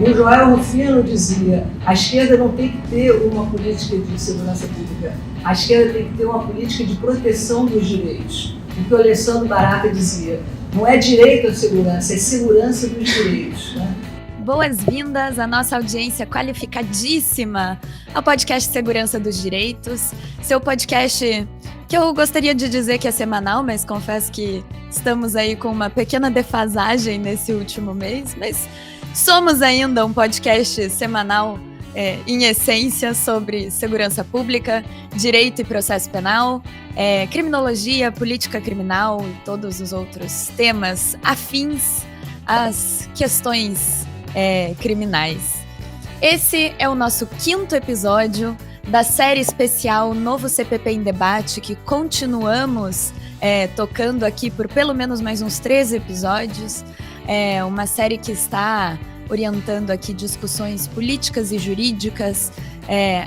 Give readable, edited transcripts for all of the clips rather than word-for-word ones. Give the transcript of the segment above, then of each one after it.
E o Joel Rufino dizia: a esquerda não tem que ter uma política de segurança pública, a esquerda tem que ter uma política de proteção dos direitos. O que o Alessandro Barata dizia: não é direito à segurança, é segurança dos direitos, né? Boas-vindas à nossa audiência qualificadíssima ao podcast Segurança dos Direitos, seu podcast que eu gostaria de dizer que é semanal, mas confesso que estamos aí com uma pequena defasagem nesse último mês, mas somos ainda um podcast semanal em essência sobre segurança pública, direito e processo penal, criminologia, política criminal e todos os outros temas afins às questões criminais. Esse é o nosso 5º episódio da série especial Novo CPP em Debate, que continuamos tocando aqui por pelo menos mais uns 13 episódios. É uma série que está orientando aqui discussões políticas e jurídicas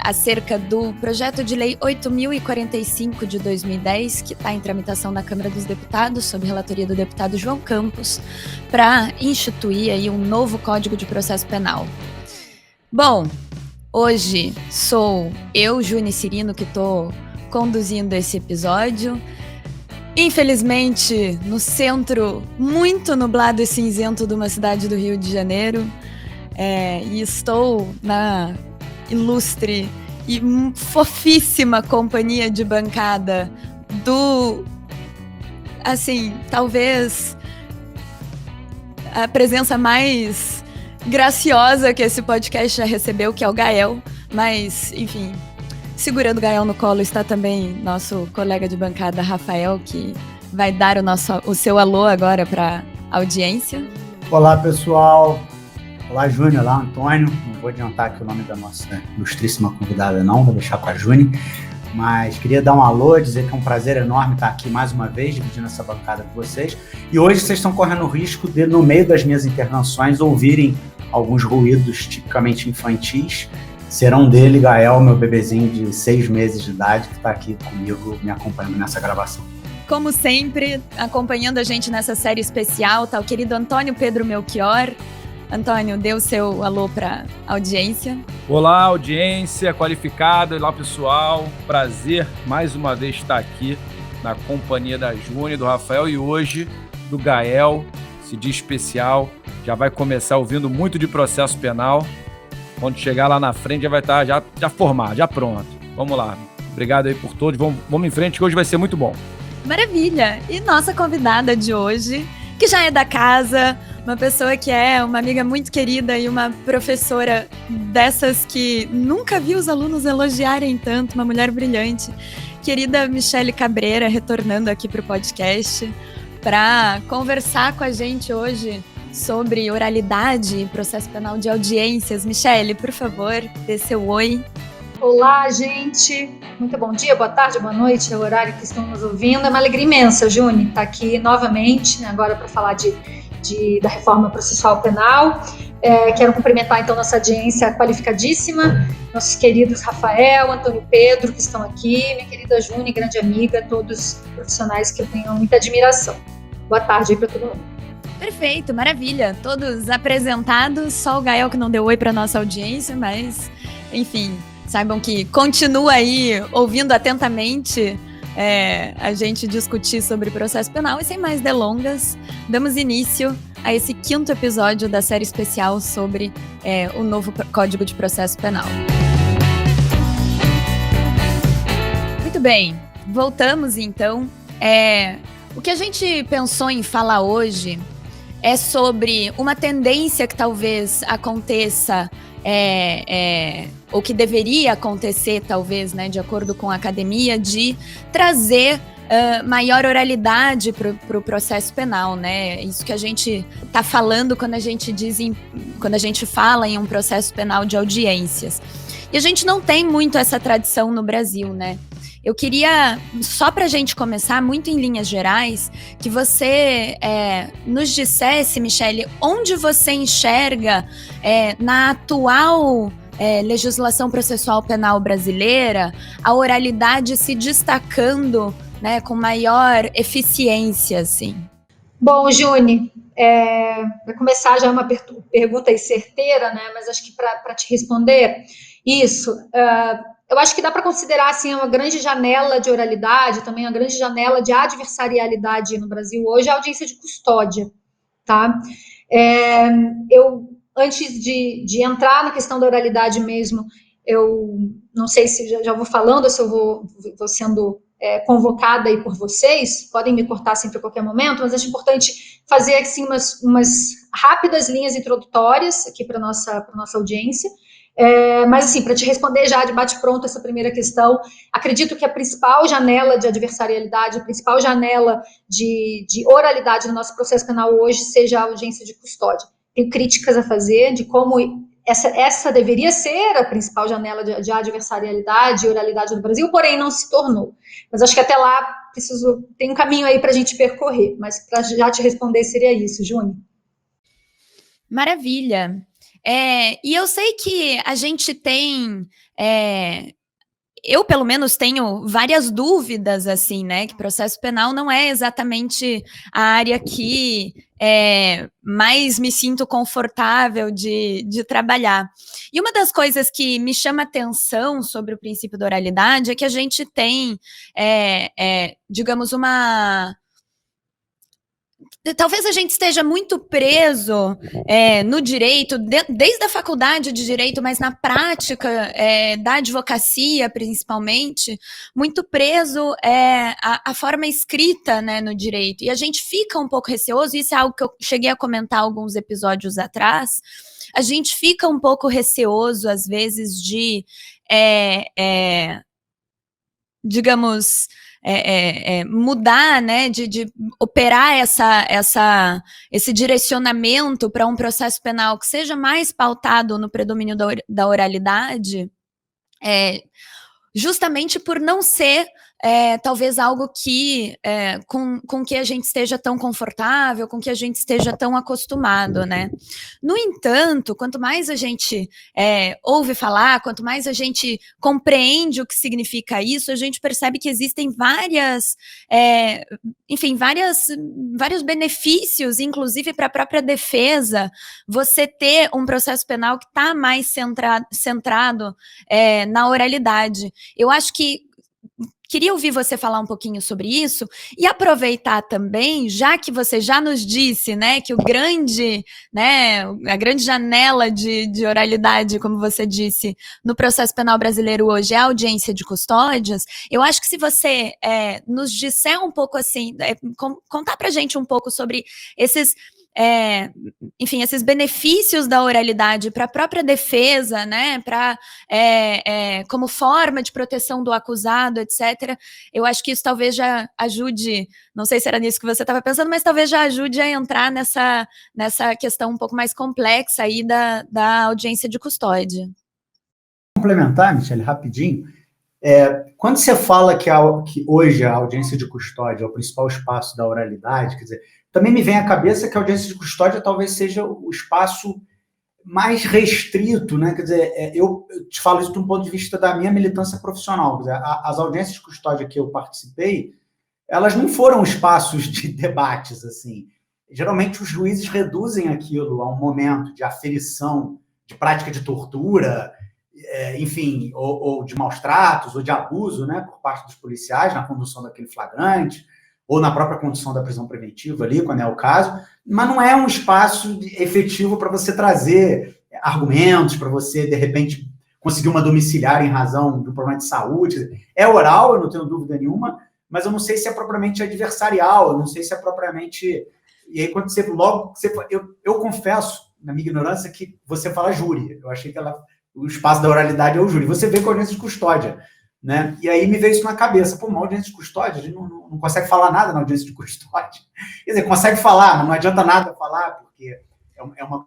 acerca do projeto de lei 8.045 de 2010, que está em tramitação na Câmara dos Deputados, sob relatoria do deputado João Campos, para instituir aí um novo Código de Processo Penal. Bom, hoje sou eu, Juni Cirino, que estou conduzindo esse episódio. Infelizmente, no centro muito nublado e cinzento de uma cidade do Rio de Janeiro, e estou na ilustre e fofíssima companhia de bancada do, assim, talvez a presença mais graciosa que esse podcast já recebeu, que é o Gael, mas, enfim, segurando o Gael no colo está também nosso colega de bancada, Rafael, que vai dar o seu alô agora para a audiência. Olá, pessoal. Olá, Júnior. Olá, Antônio. Não vou adiantar aqui o nome da nossa ilustríssima convidada, não. Vou deixar com a Juni. Mas queria dar um alô, dizer que é um prazer enorme estar aqui mais uma vez, dividindo essa bancada com vocês. E hoje vocês estão correndo o risco de, no meio das minhas intervenções, ouvirem alguns ruídos tipicamente infantis. Serão dele, Gael, meu bebezinho de 6 meses de idade, que está aqui comigo, me acompanhando nessa gravação. Como sempre, acompanhando a gente nessa série especial, tá o querido Antônio Pedro Melchior. Antônio, dê o seu alô para a audiência. Olá, audiência qualificada. Olá, pessoal. Prazer, mais uma vez, estar aqui na companhia da Juni, do Rafael e hoje do Gael, esse dia especial. Já vai começar ouvindo muito de processo penal. Quando chegar lá na frente já vai estar já formado, já pronto. Vamos lá. Obrigado aí por todos. Vamos em frente que hoje vai ser muito bom. Maravilha! E nossa convidada de hoje, que já é da casa, uma pessoa que é uma amiga muito querida e uma professora dessas que nunca vi os alunos elogiarem tanto, uma mulher brilhante. Querida Michele Cabreira, retornando aqui para o podcast para conversar com a gente hoje sobre oralidade e processo penal de audiências. Michele, por favor, dê seu oi. Olá, gente. Muito bom dia, boa tarde, boa noite, é o horário que estão nos ouvindo. É uma alegria imensa, Juni, estar aqui novamente, agora para falar da reforma processual penal. Quero cumprimentar, então, nossa audiência qualificadíssima, nossos queridos Rafael, Antônio Pedro, que estão aqui, minha querida Juni, grande amiga, todos profissionais que eu tenho muita admiração. Boa tarde aí para todo mundo. Perfeito, maravilha. Todos apresentados, só o Gael que não deu oi para nossa audiência, mas, enfim, saibam que continua aí ouvindo atentamente a gente discutir sobre processo penal. E sem mais delongas, damos início a esse 5º episódio da série especial sobre o novo Código de Processo Penal. Muito bem, voltamos então. O que a gente pensou em falar hoje é sobre uma tendência que talvez aconteça, ou que deveria acontecer, talvez, né, de acordo com a academia, de trazer maior oralidade para o processo penal, né? Isso que a gente está falando quando a gente fala em um processo penal de audiências. E a gente não tem muito essa tradição no Brasil, né? Eu queria, só para a gente começar, muito em linhas gerais, que você nos dissesse, Michele, onde você enxerga na atual legislação processual penal brasileira a oralidade se destacando, né, com maior eficiência, assim. Bom, Juni, Para começar, já é uma pergunta aí certeira, né? Mas acho que para te responder isso, eu acho que dá para considerar assim uma grande janela de oralidade, também uma grande janela de adversarialidade no Brasil hoje, a audiência de custódia, tá? Eu, antes de entrar na questão da oralidade mesmo, eu não sei se já vou falando, se eu vou sendo convocada aí por vocês, podem me cortar sempre a qualquer momento, mas acho importante fazer assim umas rápidas linhas introdutórias aqui para nossa audiência. Mas assim, para te responder já de bate-pronto essa primeira questão, acredito que a principal janela de adversarialidade, a principal janela de oralidade no nosso processo penal hoje seja a audiência de custódia. Tenho críticas a fazer de como essa deveria ser a principal janela de adversarialidade e oralidade no Brasil, porém não se tornou. Mas acho que até lá tem um caminho aí para a gente percorrer, mas para já te responder seria isso, Júnior. Maravilha. E eu sei que a gente tem... eu, pelo menos, tenho várias dúvidas, assim, né? Que processo penal não é exatamente a área que mais me sinto confortável de trabalhar. E uma das coisas que me chama atenção sobre o princípio da oralidade é que a gente tem, digamos, talvez a gente esteja muito preso no direito, desde a faculdade de direito, mas na prática da advocacia, principalmente, muito preso à forma escrita, né, no direito. E a gente fica um pouco receoso, isso é algo que eu cheguei a comentar alguns episódios atrás, a gente fica um pouco receoso, às vezes, de, digamos... mudar, né, de operar esse direcionamento para um processo penal que seja mais pautado no predomínio da oralidade, justamente por não ser talvez algo que com que a gente esteja tão confortável, com que a gente esteja tão acostumado, né? No entanto, quanto mais a gente ouve falar, quanto mais a gente compreende o que significa isso, a gente percebe que existem vários benefícios, inclusive para a própria defesa, você ter um processo penal que está mais centrado na oralidade. Eu acho que queria ouvir você falar um pouquinho sobre isso e aproveitar também, já que você já nos disse, né, que a grande janela de oralidade, como você disse, no processo penal brasileiro hoje é a audiência de custódias, eu acho que se você nos disser um pouco assim, contar pra gente um pouco sobre esses benefícios da oralidade para a própria defesa, né, como forma de proteção do acusado, etc. Eu acho que isso talvez já ajude, não sei se era nisso que você estava pensando, mas talvez já ajude a entrar nessa questão um pouco mais complexa aí da audiência de custódia. Complementar, Michele, rapidinho. Quando você fala que hoje a audiência de custódia é o principal espaço da oralidade, quer dizer, também me vem à cabeça que a audiência de custódia talvez seja o espaço mais restrito, né? Quer dizer, eu te falo isso de um ponto de vista da minha militância profissional. Quer dizer, as audiências de custódia que eu participei, elas não foram espaços de debates, assim. Geralmente os juízes reduzem aquilo a um momento de aferição, de prática de tortura, enfim, ou de maus tratos, ou de abuso, né, por parte dos policiais na condução daquele flagrante, ou na própria condução da prisão preventiva ali, quando é o caso, mas não é um espaço efetivo para você trazer argumentos, para você, de repente, conseguir uma domiciliar em razão de um problema de saúde. É oral, eu não tenho dúvida nenhuma, mas eu não sei se é propriamente adversarial, eu não sei se é propriamente... E aí, quando eu confesso, na minha ignorância, que você fala júri. Eu achei que o espaço da oralidade é o júri. Você vê com a audiência de custódia, né? E aí me veio isso na cabeça. Pô, uma audiência de custódia, a gente não consegue falar nada na audiência de custódia. Quer dizer, consegue falar, mas não adianta nada falar, porque é uma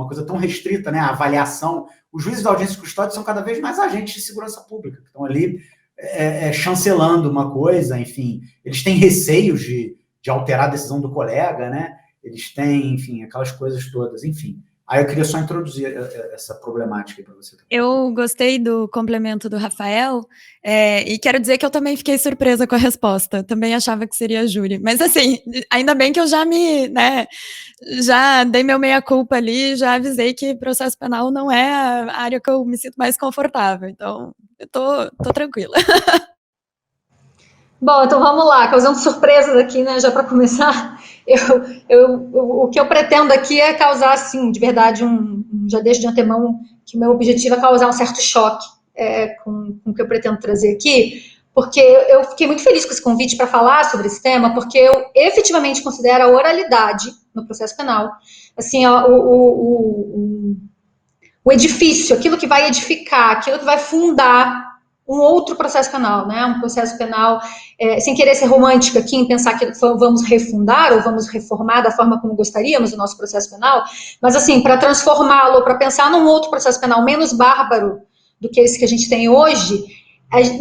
coisa tão restrita, né? A avaliação. Os juízes da audiência de custódia são cada vez mais agentes de segurança pública, que estão ali chancelando uma coisa, enfim. Eles têm receios de alterar a decisão do colega, né? Eles têm, enfim, aquelas coisas todas, enfim. Aí eu queria só introduzir essa problemática para você. Eu gostei do complemento do Rafael, e quero dizer que eu também fiquei surpresa com a resposta. Também achava que seria a júri. Mas assim, ainda bem que eu já dei meu meia-culpa ali, já avisei que processo penal não é a área que eu me sinto mais confortável. Então, eu tô tranquila. Bom, então vamos lá, causando surpresas aqui, né, já para começar. O que eu pretendo aqui é causar, assim, de verdade, já deixo de antemão que o meu objetivo é causar um certo choque com o que eu pretendo trazer aqui, porque eu fiquei muito feliz com esse convite para falar sobre esse tema, porque eu efetivamente considero a oralidade no processo penal, assim, o edifício, aquilo que vai edificar, aquilo que vai fundar um outro processo penal, né? Um processo penal, sem querer ser romântica aqui, em pensar que vamos refundar ou vamos reformar da forma como gostaríamos o nosso processo penal, mas assim, para transformá-lo, para pensar num outro processo penal menos bárbaro do que esse que a gente tem hoje,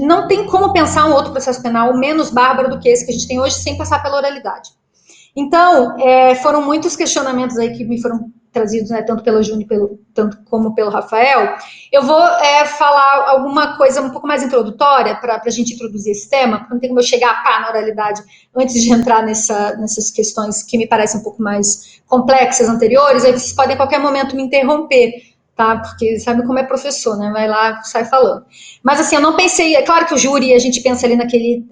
não tem como pensar um outro processo penal menos bárbaro do que esse que a gente tem hoje sem passar pela oralidade. Então, foram muitos questionamentos aí que me foram trazidos, né, tanto pela Juni, tanto como pelo Rafael. Eu vou falar alguma coisa um pouco mais introdutória para a gente introduzir esse tema, porque não tem como eu chegar a pá na oralidade antes de entrar nessas questões que me parecem um pouco mais complexas anteriores. Aí vocês podem a qualquer momento me interromper, tá? Porque sabe como é professor, né? Vai lá, sai falando. Mas assim, eu não pensei, é claro que o júri, a gente pensa ali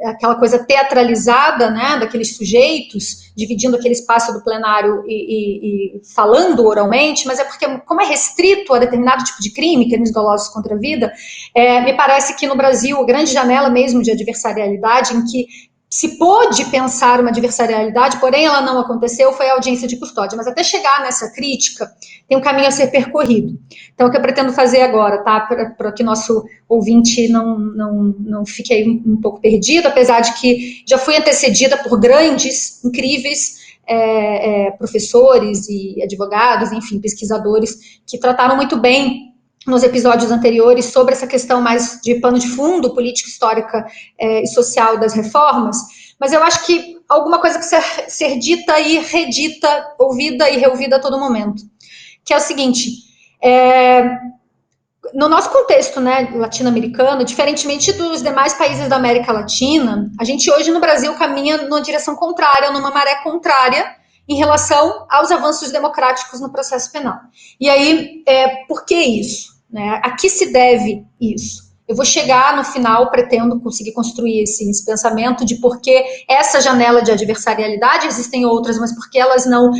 aquela coisa teatralizada, né? Daqueles sujeitos, dividindo aquele espaço do plenário e falando oralmente, mas é porque, como é restrito a determinado tipo de crime, crimes dolosos contra a vida, me parece que no Brasil, a grande janela mesmo de adversarialidade, em que se pôde pensar uma adversarialidade, porém ela não aconteceu, foi a audiência de custódia. Mas até chegar nessa crítica, tem um caminho a ser percorrido. Então, o que eu pretendo fazer agora, tá? Para que nosso ouvinte não fique aí um pouco perdido, apesar de que já fui antecedida por grandes, incríveis professores e advogados, enfim, pesquisadores, que trataram muito bem nos episódios anteriores sobre essa questão mais de pano de fundo, política, histórica e social das reformas, mas eu acho que alguma coisa que ser dita e redita, ouvida e reouvida a todo momento, que é o seguinte, no nosso contexto, né, latino-americano, diferentemente dos demais países da América Latina, a gente hoje no Brasil caminha numa direção contrária, numa maré contrária, em relação aos avanços democráticos no processo penal. E aí, por que isso? Né? A que se deve isso? Eu vou chegar no final, pretendo conseguir construir esse pensamento de por que essa janela de adversarialidade, existem outras, mas porque elas não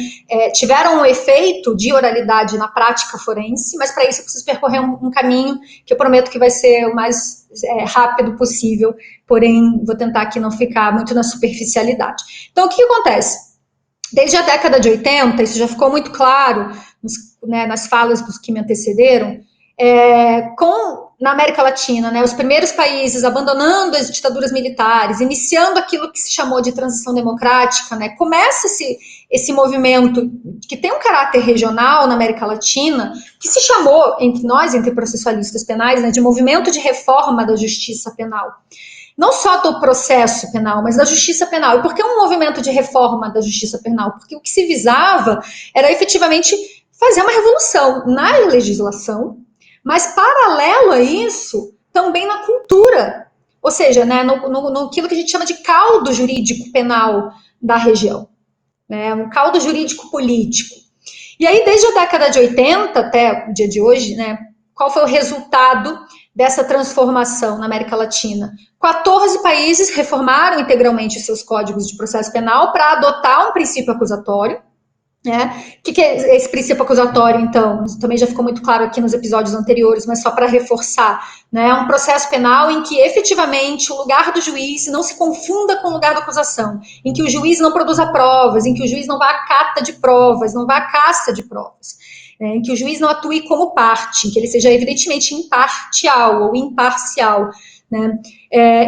tiveram um efeito de oralidade na prática forense, mas para isso eu preciso percorrer um caminho que eu prometo que vai ser o mais rápido possível, porém vou tentar aqui não ficar muito na superficialidade. Então, o que acontece? Desde a década de 80, isso já ficou muito claro nas falas dos que me antecederam, na América Latina, né, os primeiros países abandonando as ditaduras militares, iniciando aquilo que se chamou de transição democrática, né, começa esse movimento que tem um caráter regional na América Latina, que se chamou, entre processualistas penais, né, de movimento de reforma da justiça penal. Não só do processo penal, mas da justiça penal. E por que um movimento de reforma da justiça penal? Porque o que se visava era efetivamente fazer uma revolução na legislação, mas paralelo a isso, também na cultura. Ou seja, né, no que a gente chama de caldo jurídico penal da região. Né, um caldo jurídico político. E aí, desde a década de 80 até o dia de hoje, né, qual foi o resultado dessa transformação na América Latina? 14 países reformaram integralmente os seus códigos de processo penal para adotar um princípio acusatório. Né? O que é esse princípio acusatório, então? Isso também já ficou muito claro aqui nos episódios anteriores, mas só para reforçar. Né? É um processo penal em que, efetivamente, o lugar do juiz não se confunda com o lugar da acusação, em que o juiz não produza provas, em que o juiz não vá à cata de provas, não vá à caça de provas. Em que o juiz não atue como parte, em que ele seja evidentemente imparcial ou imparcial. Né?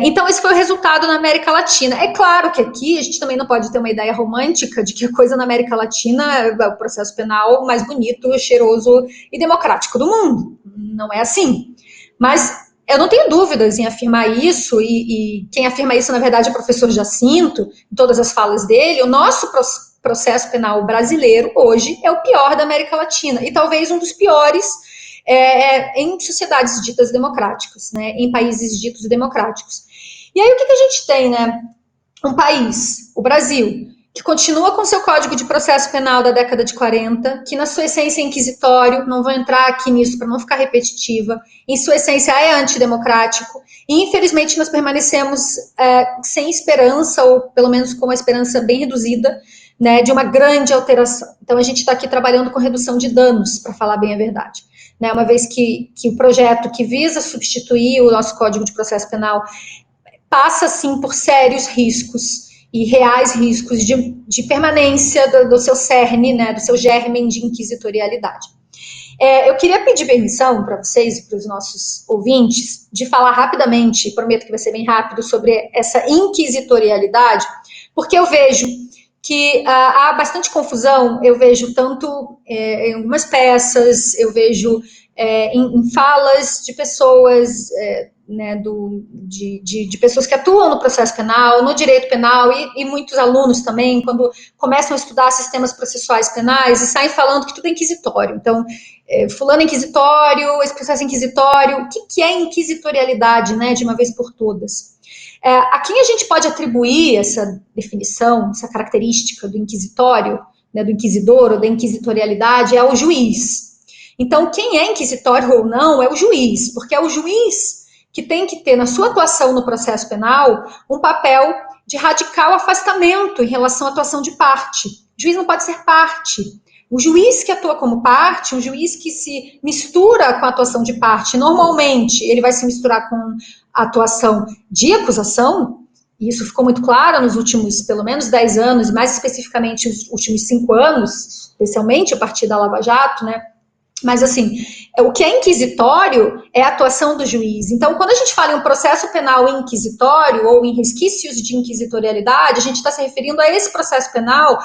Então, esse foi o resultado na América Latina. É claro que aqui a gente também não pode ter uma ideia romântica de que a coisa na América Latina é o processo penal mais bonito, cheiroso e democrático do mundo. Não é assim. Mas eu não tenho dúvidas em afirmar isso, e quem afirma isso, na verdade, é o professor Jacinto, em todas as falas dele. O nosso processo penal brasileiro, hoje, é o pior da América Latina, e talvez um dos piores em sociedades ditas democráticas, né, em países ditos democráticos. E aí o que a gente tem, né? Um país, o Brasil, que continua com seu Código de Processo Penal da década de 40, que na sua essência é inquisitório, não vou entrar aqui nisso para não ficar repetitiva, em sua essência é antidemocrático, e infelizmente nós permanecemos sem esperança, ou pelo menos com uma esperança bem reduzida, né, de uma grande alteração. Então a gente está aqui trabalhando com redução de danos, para falar bem a verdade. Né, uma vez que o projeto que visa substituir o nosso Código de Processo Penal passa, sim, por sérios riscos e reais riscos de permanência do seu cerne, né, do seu germen de inquisitorialidade. Eu queria pedir permissão para vocês e para os nossos ouvintes de falar rapidamente, prometo que vai ser bem rápido, sobre essa inquisitorialidade, porque eu vejo que há bastante confusão, eu vejo tanto em algumas peças, eu vejo em falas de pessoas, né, de pessoas que atuam no processo penal, no direito penal, e muitos alunos também, quando começam a estudar sistemas processuais penais, e saem falando que tudo é inquisitório. Então, fulano é inquisitório, esse processo é inquisitório. O que é inquisitorialidade, né, de uma vez por todas? A quem a gente pode atribuir essa definição, essa característica do inquisitório, né, do inquisidor ou da inquisitorialidade, é ao juiz. Então, quem é inquisitório ou não é o juiz, porque é o juiz que tem que ter na sua atuação no processo penal um papel de radical afastamento em relação à atuação de parte. O juiz não pode ser parte. O juiz que atua como parte, um juiz que se mistura com a atuação de parte, normalmente ele vai se misturar com a atuação de acusação, e isso ficou muito claro nos últimos, pelo menos, 10 anos, mais especificamente os últimos 5 anos, especialmente a partir da Lava Jato, né? Mas, assim, o que é inquisitório é a atuação do juiz. Então, quando a gente fala em um processo penal inquisitório ou em resquícios de inquisitorialidade, a gente está se referindo a esse processo penal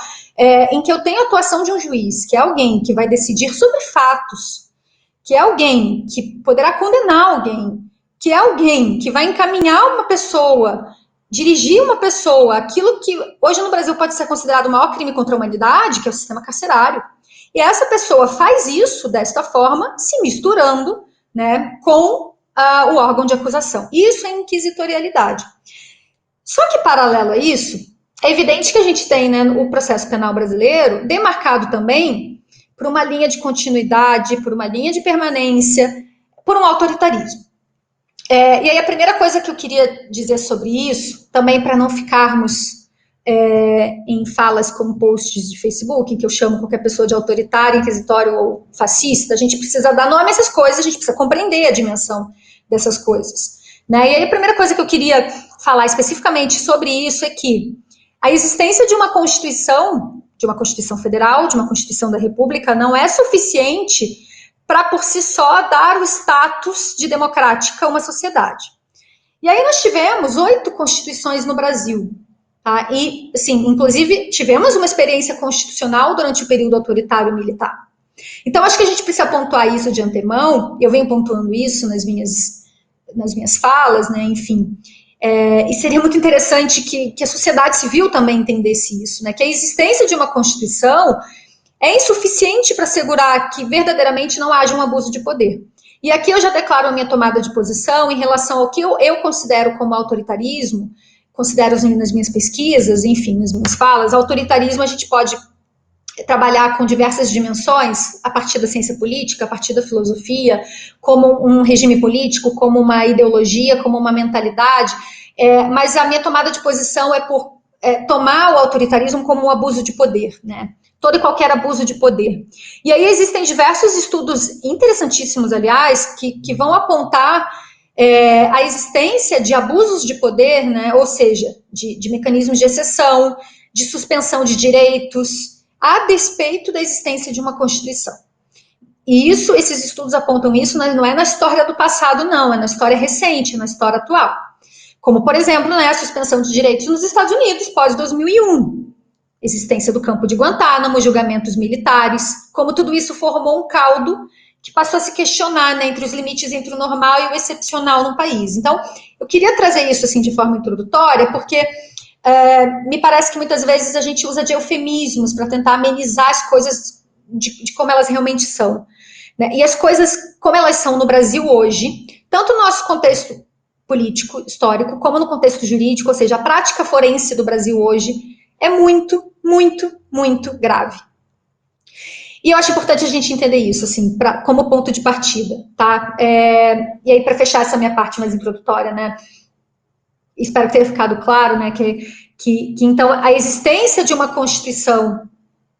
em que eu tenho a atuação de um juiz, que é alguém que vai decidir sobre fatos, que é alguém que poderá condenar alguém, que é alguém que vai encaminhar uma pessoa, dirigir uma pessoa, aquilo que hoje no Brasil pode ser considerado o maior crime contra a humanidade, que é o sistema carcerário. E essa pessoa faz isso desta forma, se misturando, né, com o órgão de acusação. Isso é inquisitorialidade. Só que, paralelo a isso, é evidente que a gente tem, né, o processo penal brasileiro demarcado também por uma linha de continuidade, por uma linha de permanência, por um autoritarismo. E aí a primeira coisa que eu queria dizer sobre isso, também para não ficarmos em falas como posts de Facebook, em que eu chamo qualquer pessoa de autoritário, inquisitório ou fascista, a gente precisa dar nome a essas coisas, a gente precisa compreender a dimensão dessas coisas. Né? E aí a primeira coisa que eu queria falar especificamente sobre isso é que a existência de uma Constituição Federal, de uma Constituição da República, não é suficiente para por si só dar o status de democrática a uma sociedade. E aí nós tivemos 8 constituições no Brasil. Tá? E, assim, inclusive, tivemos uma experiência constitucional durante o período autoritário militar. Então, acho que a gente precisa pontuar isso de antemão, eu venho pontuando isso nas minhas falas, né, enfim. E seria muito interessante que a sociedade civil também entendesse isso, né, que a existência de uma Constituição é insuficiente para assegurar que verdadeiramente não haja um abuso de poder. E aqui eu já declaro a minha tomada de posição em relação ao que eu considero como autoritarismo, considero nas minhas pesquisas, enfim, nas minhas falas. Autoritarismo a gente pode trabalhar com diversas dimensões, a partir da ciência política, a partir da filosofia, como um regime político, como uma ideologia, como uma mentalidade, mas a minha tomada de posição é por tomar o autoritarismo como um abuso de poder, né? Todo e qualquer abuso de poder. E aí existem diversos estudos interessantíssimos, aliás, que vão apontar a existência de abusos de poder, né? Ou seja, de mecanismos de exceção, de suspensão de direitos, a despeito da existência de uma Constituição. E esses estudos apontam isso, não é na história do passado, não, é na história recente, na história atual. Como, por exemplo, né, a suspensão de direitos nos Estados Unidos, pós-2001. Existência do campo de Guantánamo, julgamentos militares, como tudo isso formou um caldo que passou a se questionar, né, entre os limites entre o normal e o excepcional no país. Então, eu queria trazer isso assim de forma introdutória, porque me parece que muitas vezes a gente usa de eufemismos para tentar amenizar as coisas de como elas realmente são. Né? E as coisas como elas são no Brasil hoje, tanto no nosso contexto político, histórico, como no contexto jurídico, ou seja, a prática forense do Brasil hoje é muito, muito, muito grave. E eu acho importante a gente entender isso, assim, como ponto de partida, tá? E aí, para fechar essa minha parte mais introdutória, né? Espero que tenha ficado claro, né? Que então a existência de uma Constituição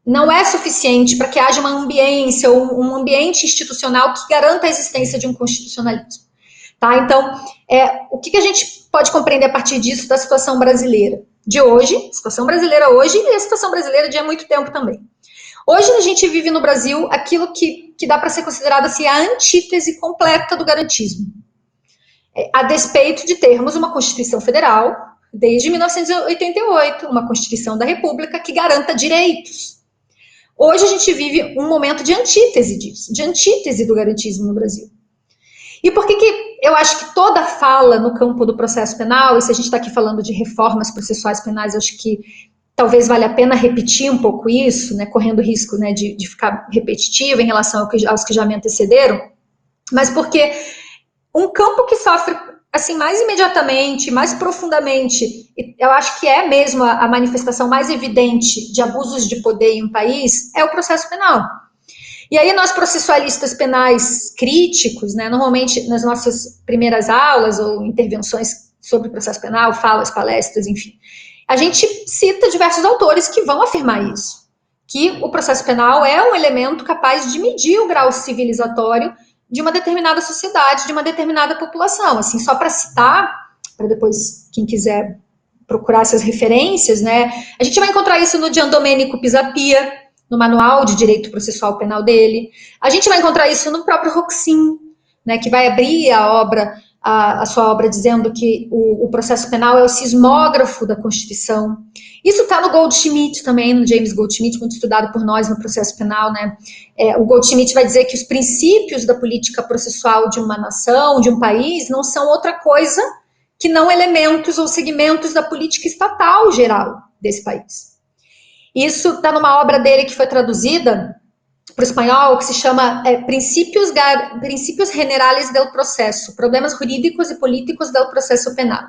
não é suficiente para que haja uma ambiência ou um ambiente institucional que garanta a existência de um constitucionalismo. Tá? Então, o que a gente pode compreender a partir disso da situação brasileira de hoje, situação brasileira hoje e a situação brasileira de há muito tempo também. Hoje a gente vive no Brasil aquilo que dá para ser considerado assim, a antítese completa do garantismo. A despeito de termos uma Constituição Federal, desde 1988, uma Constituição da República que garanta direitos. Hoje a gente vive um momento de antítese disso, de antítese do garantismo no Brasil. E por que eu acho que toda fala no campo do processo penal, e se a gente está aqui falando de reformas processuais penais, eu acho que talvez valha a pena repetir um pouco isso, né, correndo o risco, né, de ficar repetitivo em relação aos que já me antecederam, mas porque um campo que sofre assim, mais imediatamente, mais profundamente, eu acho que é mesmo a manifestação mais evidente de abusos de poder em um país, é o processo penal. E aí nós processualistas penais críticos, né, normalmente nas nossas primeiras aulas ou intervenções sobre o processo penal, falas, palestras, enfim, a gente cita diversos autores que vão afirmar isso, que o processo penal é um elemento capaz de medir o grau civilizatório de uma determinada sociedade, de uma determinada população. Assim, só para citar, para depois quem quiser procurar essas referências, né, a gente vai encontrar isso no Giandomenico Pisapia, no Manual de Direito Processual Penal dele. A gente vai encontrar isso no próprio Roxin, né, que vai abrir a sua obra dizendo que o processo penal é o sismógrafo da Constituição. Isso está no Goldschmidt também, no James Goldschmidt, muito estudado por nós no processo penal, né? O Goldschmidt vai dizer que os princípios da política processual de uma nação, de um país, não são outra coisa que não elementos ou segmentos da política estatal geral desse país. Isso está numa obra dele que foi traduzida para o espanhol, que se chama Princípios Generales del Processo, Problemas Jurídicos e Políticos del Processo Penal.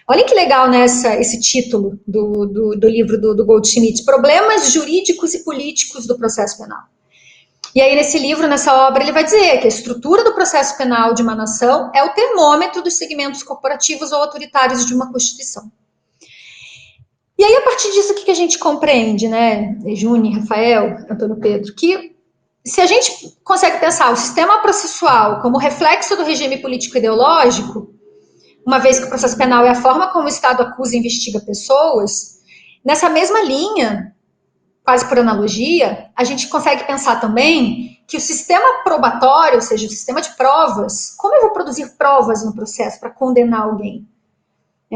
Olha que legal, né, esse título do livro do Goldschmidt, Problemas Jurídicos e Políticos do Processo Penal. E aí, nesse livro, nessa obra, ele vai dizer que a estrutura do processo penal de uma nação é o termômetro dos segmentos corporativos ou autoritários de uma Constituição. E aí, a partir disso, o que a gente compreende, né, Juni, Rafael, Antônio Pedro, que se a gente consegue pensar o sistema processual como reflexo do regime político-ideológico, uma vez que o processo penal é a forma como o Estado acusa e investiga pessoas, nessa mesma linha, quase por analogia, a gente consegue pensar também que o sistema probatório, ou seja, o sistema de provas, como eu vou produzir provas no processo para condenar alguém?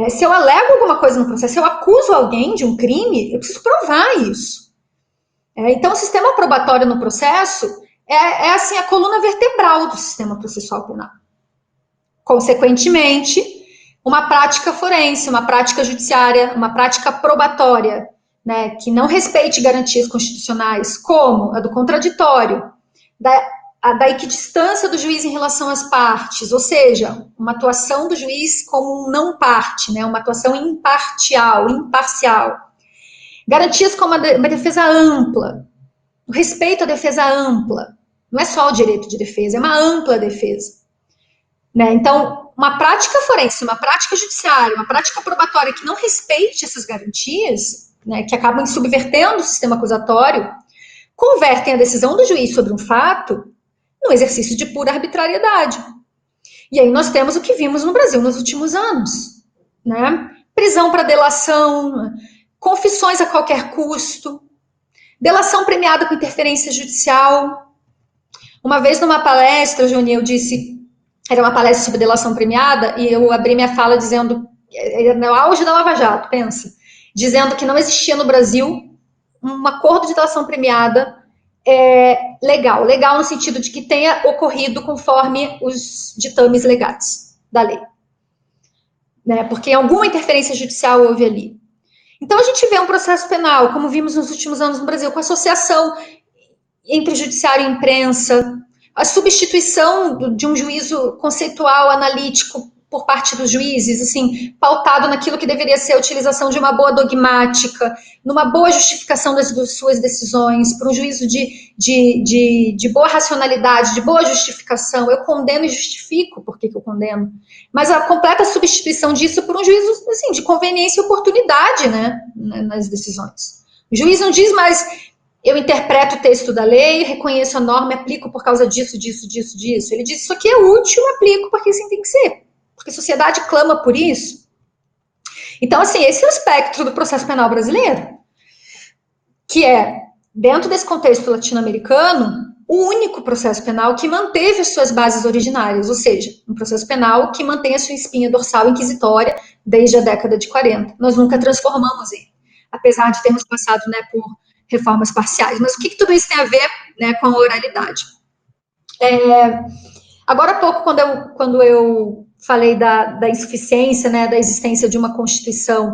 Se eu alego alguma coisa no processo, se eu acuso alguém de um crime, eu preciso provar isso. Então, o sistema probatório no processo assim, a coluna vertebral do sistema processual penal. Consequentemente, uma prática forense, uma prática judiciária, uma prática probatória, né, que não respeite garantias constitucionais, como a do contraditório, da equidistância do juiz em relação às partes, ou seja, uma atuação do juiz como um não parte, né, uma atuação imparcial. Garantias como uma defesa ampla, o respeito à defesa ampla, não é só o direito de defesa, é uma ampla defesa. Né? Então, uma prática forense, uma prática judiciária, uma prática probatória que não respeite essas garantias, né, que acabam subvertendo o sistema acusatório, convertem a decisão do juiz sobre um fato no exercício de pura arbitrariedade. E aí nós temos o que vimos no Brasil nos últimos anos, né? Prisão para delação, confissões a qualquer custo, delação premiada com interferência judicial. Uma vez numa palestra, Juni, eu disse, era uma palestra sobre delação premiada, e eu abri minha fala dizendo, no auge da Lava Jato, pensa, dizendo que não existia no Brasil um acordo de delação premiada legal no sentido de que tenha ocorrido conforme os ditames legais da lei. Né? Porque alguma interferência judicial houve ali. Então, a gente vê um processo penal, como vimos nos últimos anos no Brasil, com associação entre judiciário e imprensa, a substituição de um juízo conceitual, analítico, por parte dos juízes, assim, pautado naquilo que deveria ser a utilização de uma boa dogmática, numa boa justificação das suas decisões, por um juízo de boa racionalidade, de boa justificação. Eu condeno e justifico por que eu condeno, mas a completa substituição disso por um juízo, assim, de conveniência e oportunidade, né, nas decisões. O juiz não diz mais: eu interpreto o texto da lei, reconheço a norma e aplico por causa disso. Ele diz: isso aqui é útil, eu aplico porque assim tem que ser. Porque a sociedade clama por isso. Então, assim, esse é o espectro do processo penal brasileiro, que é, dentro desse contexto latino-americano, o único processo penal que manteve as suas bases originárias, ou seja, um processo penal que mantém a sua espinha dorsal inquisitória desde a década de 40. Nós nunca transformamos ele, apesar de termos passado, né, por reformas parciais. Mas o que tudo isso tem a ver, né, com a oralidade? Agora há pouco, quando eu falei da insuficiência, né, da existência de uma Constituição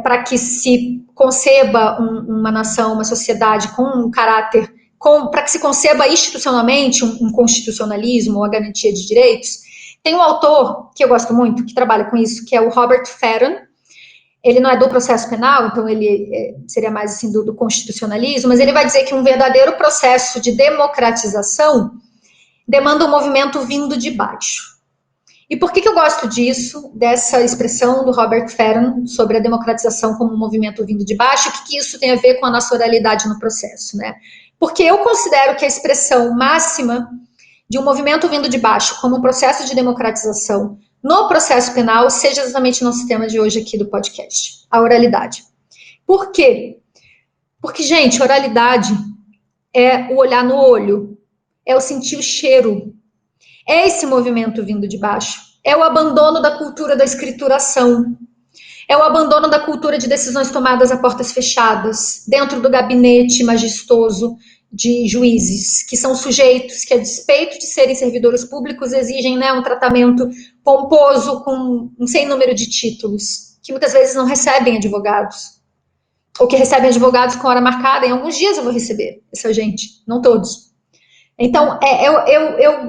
para que se conceba uma nação, uma sociedade com um caráter, para que se conceba institucionalmente um constitucionalismo, uma garantia de direitos, tem um autor que eu gosto muito, que trabalha com isso, que é o Robert Farron. Ele não é do processo penal, então ele seria mais assim do constitucionalismo, mas ele vai dizer que um verdadeiro processo de democratização demanda um movimento vindo de baixo. E por que eu gosto disso, dessa expressão do Robert Farron sobre a democratização como um movimento vindo de baixo? O que isso tem a ver com a nossa oralidade no processo, né? Porque eu considero que a expressão máxima de um movimento vindo de baixo como um processo de democratização no processo penal seja exatamente o nosso tema de hoje aqui do podcast, a oralidade. Por quê? Porque, gente, oralidade é o olhar no olho, é o sentir o cheiro, é esse movimento vindo de baixo, é o abandono da cultura da escrituração, é o abandono da cultura de decisões tomadas a portas fechadas, dentro do gabinete majestoso de juízes, que são sujeitos que, a despeito de serem servidores públicos, exigem, né, um tratamento pomposo com um sem número de títulos, que muitas vezes não recebem advogados, ou que recebem advogados com hora marcada. Em alguns dias eu vou receber essa gente, não todos. Então,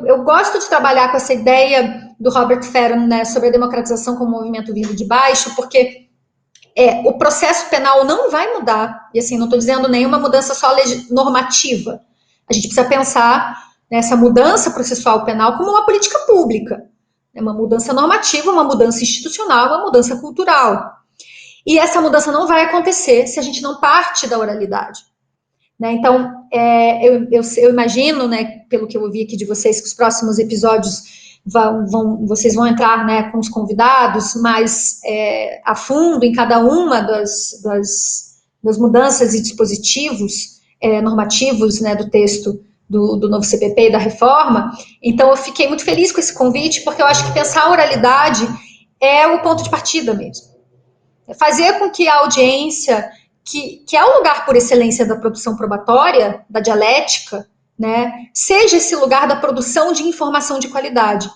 eu gosto de trabalhar com essa ideia do Robert Farron, né, sobre a democratização como movimento vindo de baixo, porque o processo penal não vai mudar, e assim, não estou dizendo nenhuma mudança só normativa. A gente precisa pensar nessa mudança processual penal como uma política pública, uma mudança normativa, uma mudança institucional, uma mudança cultural. E essa mudança não vai acontecer se a gente não parte da oralidade. Né? Então, eu imagino, né, pelo que eu ouvi aqui de vocês, que os próximos episódios vocês vão entrar, né, com os convidados mais a fundo em cada uma das mudanças e dispositivos normativos, né, do texto do novo CPP e da reforma. Então, eu fiquei muito feliz com esse convite, porque eu acho que pensar a oralidade é o ponto de partida mesmo. É fazer com que a audiência, que é o lugar por excelência da produção probatória, da dialética, né, seja esse lugar da produção de informação de qualidade,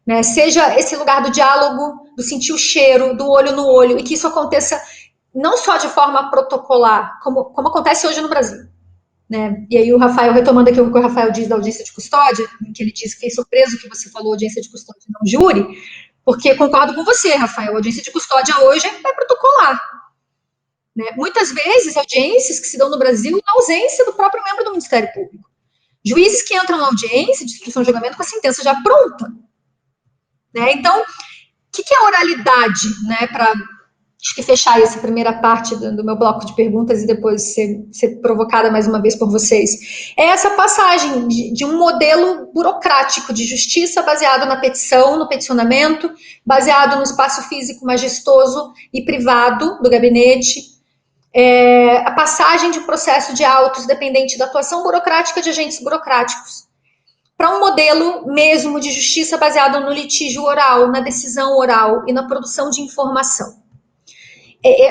né, seja esse lugar do diálogo, do sentir o cheiro, do olho no olho, e que isso aconteça não só de forma protocolar, como acontece hoje no Brasil. Né? E aí o Rafael, retomando aqui o que o Rafael diz da audiência de custódia, em que ele diz que fiquei surpreso que você falou audiência de custódia e não júri, porque concordo com você, Rafael, a audiência de custódia hoje é protocolar. Né? Muitas vezes, audiências que se dão no Brasil na ausência do próprio membro do Ministério Público. Juízes que entram na audiência de instrução de julgamento com a sentença já pronta. Né? Então, o que é a oralidade, né, para fechar essa primeira parte do meu bloco de perguntas e depois ser provocada mais uma vez por vocês? É essa passagem de um modelo burocrático de justiça baseado na petição, no peticionamento, baseado no espaço físico majestoso e privado do gabinete, a passagem de um processo de autos dependente da atuação burocrática de agentes burocráticos, para um modelo mesmo de justiça baseado no litígio oral, na decisão oral e na produção de informação.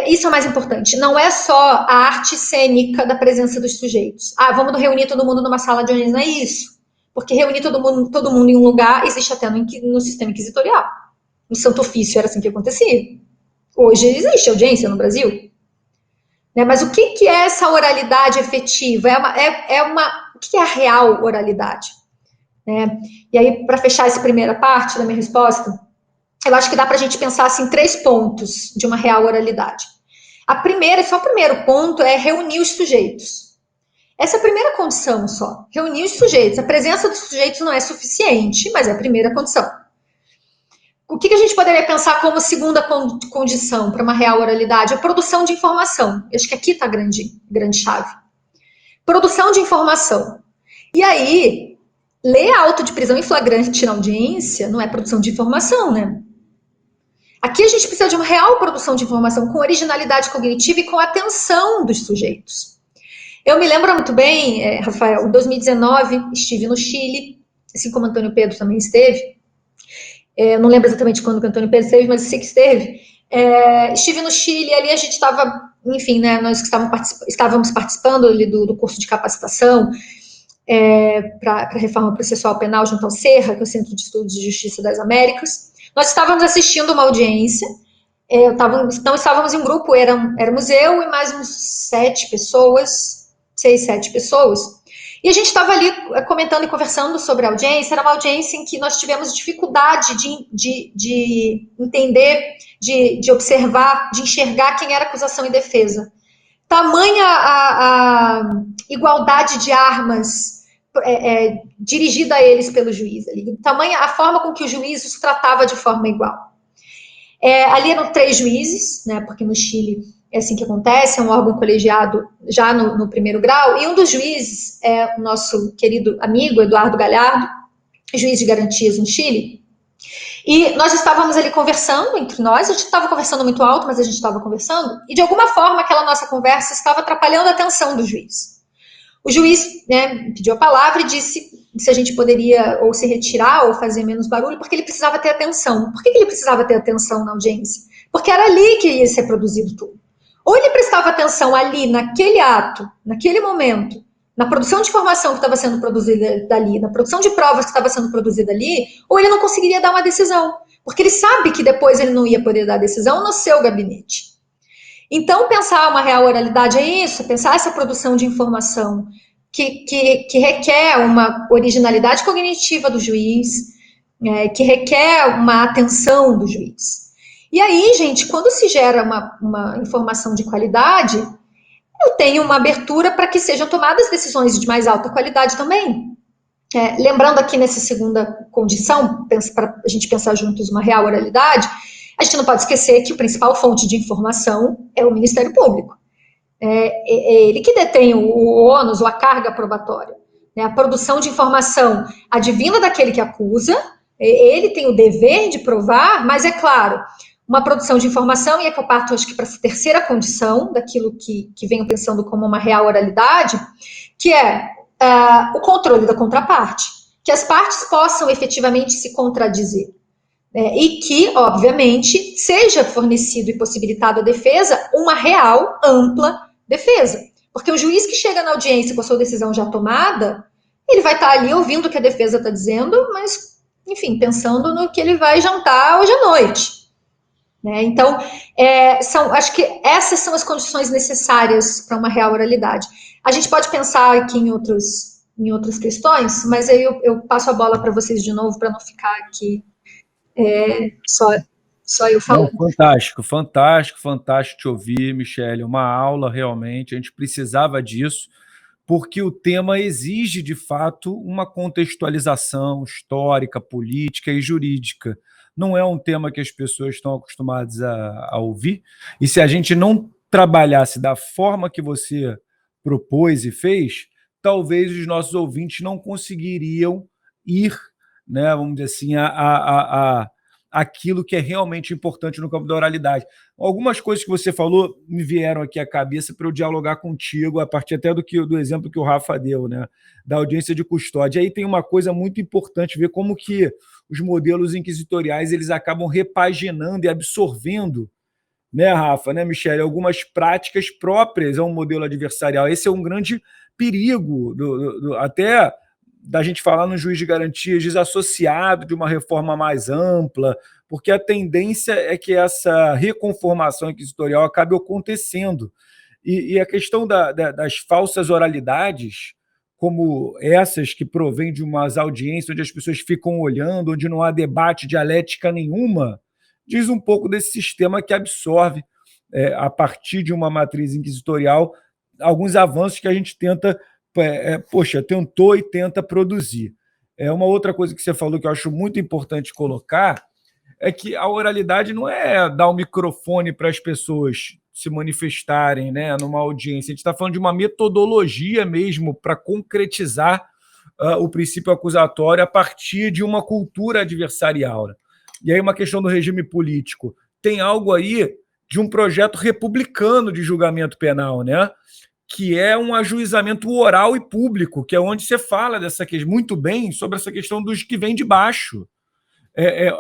Isso é o mais importante. Não é só a arte cênica da presença dos sujeitos. Vamos reunir todo mundo numa sala de audiência. Não é isso. Porque reunir todo mundo em um lugar existe até no sistema inquisitorial. No Santo Ofício era assim que acontecia. Hoje existe audiência no Brasil. Né? Mas o que é essa oralidade efetiva? O que é a real oralidade? Né? E aí, para fechar essa primeira parte da minha resposta, eu acho que dá para a gente pensar assim, 3 pontos de uma real oralidade. Só o primeiro ponto é reunir os sujeitos. Essa é a primeira condição só, reunir os sujeitos. A presença dos sujeitos não é suficiente, mas é a primeira condição. O que a gente poderia pensar como segunda condição para uma real oralidade? A produção de informação. Eu acho que aqui está a grande chave. Produção de informação. E aí, ler auto de prisão em flagrante na audiência não é produção de informação, né? Aqui a gente precisa de uma real produção de informação com originalidade cognitiva e com atenção dos sujeitos. Eu me lembro muito bem, Rafael, em 2019 estive no Chile, assim como Antônio Pedro também esteve. Não lembro exatamente quando que o Antônio Pedro esteve, mas eu sei que esteve. Estive no Chile, ali a gente estava, enfim, né, nós estávamos participando ali do curso de capacitação para a reforma processual penal junto ao CERRA, que é o Centro de Estudos de Justiça das Américas. Nós estávamos assistindo uma audiência, então estávamos em um grupo, éramos eu e mais uns 6, 7 pessoas, e a gente estava ali comentando e conversando sobre a audiência. Era uma audiência em que nós tivemos dificuldade de entender, de observar, de enxergar quem era acusação e defesa. Tamanha a igualdade de armas dirigida a eles pelo juiz, ali. Tamanha a forma com que o juiz os tratava de forma igual. Ali eram 3 juízes, né, porque no Chile é assim que acontece, é um órgão colegiado já no primeiro grau, e um dos juízes é o nosso querido amigo Eduardo Galhardo, juiz de garantias no Chile, e nós estávamos ali conversando entre nós. A gente estava conversando muito alto, mas a gente estava conversando, e de alguma forma aquela nossa conversa estava atrapalhando a atenção do juiz. O juiz, né, pediu a palavra e disse se a gente poderia ou se retirar ou fazer menos barulho, porque ele precisava ter atenção. Por que ele precisava ter atenção na audiência? Porque era ali que ia ser produzido tudo. Ou ele prestava atenção ali, naquele ato, naquele momento, na produção de informação que estava sendo produzida dali, na produção de provas que estava sendo produzida ali, ou ele não conseguiria dar uma decisão, porque ele sabe que depois ele não ia poder dar a decisão no seu gabinete. Então, pensar uma real oralidade é isso, pensar essa produção de informação que requer uma originalidade cognitiva do juiz, que requer uma atenção do juiz. E aí, gente, quando se gera uma informação de qualidade, eu tenho uma abertura para que sejam tomadas decisões de mais alta qualidade também. Lembrando aqui nessa segunda condição, para a gente pensar juntos uma real oralidade, a gente não pode esquecer que a principal fonte de informação é o Ministério Público. É ele que detém o ônus ou a carga probatória. Né? A produção de informação advinda daquele que acusa, ele tem o dever de provar, mas é claro, uma produção de informação, e é que eu parto, acho que, para essa terceira condição, daquilo que venho pensando como uma real oralidade, que é o controle da contraparte, que as partes possam efetivamente se contradizer, e que, obviamente, seja fornecido e possibilitado à defesa uma real, ampla defesa, porque o juiz que chega na audiência com a sua decisão já tomada, ele vai estar ali ouvindo o que a defesa está dizendo, mas, enfim, pensando no que ele vai jantar hoje à noite. Então, acho que essas são as condições necessárias para uma real oralidade. A gente pode pensar aqui em outras questões, mas aí eu passo a bola para vocês de novo, para não ficar aqui só eu falando. Fantástico te ouvir, Michele. Uma aula, realmente. A gente precisava disso, porque o tema exige, de fato, uma contextualização histórica, política e jurídica. Não é um tema que as pessoas estão acostumadas a ouvir, e se a gente não trabalhasse da forma que você propôs e fez, talvez os nossos ouvintes não conseguiriam ir, né, vamos dizer assim, aquilo que é realmente importante no campo da oralidade. Algumas coisas que você falou me vieram aqui à cabeça para eu dialogar contigo, a partir até do exemplo que o Rafa deu, né, da audiência de custódia. Aí tem uma coisa muito importante, ver como que os modelos inquisitoriais eles acabam repaginando e absorvendo, né, Rafa, né, Michele, algumas práticas próprias a um modelo adversarial. Esse é um grande perigo, até da gente falar no juiz de garantias desassociado de uma reforma mais ampla, porque a tendência é que essa reconformação inquisitorial acabe acontecendo. E a questão das falsas oralidades, como essas que provêm de umas audiências onde as pessoas ficam olhando, onde não há debate, dialética nenhuma, diz um pouco desse sistema que absorve, a partir de uma matriz inquisitorial, alguns avanços que a gente tentou e tenta produzir. Uma outra coisa que você falou que eu acho muito importante colocar é que a oralidade não é dar o microfone para as pessoas se manifestarem, né, numa audiência. A gente está falando de uma metodologia mesmo para concretizar o princípio acusatório a partir de uma cultura adversarial. Né? E aí uma questão do regime político. Tem algo aí de um projeto republicano de julgamento penal, né? Que é um ajuizamento oral e público, que é onde você fala muito bem sobre essa questão dos que vêm de baixo.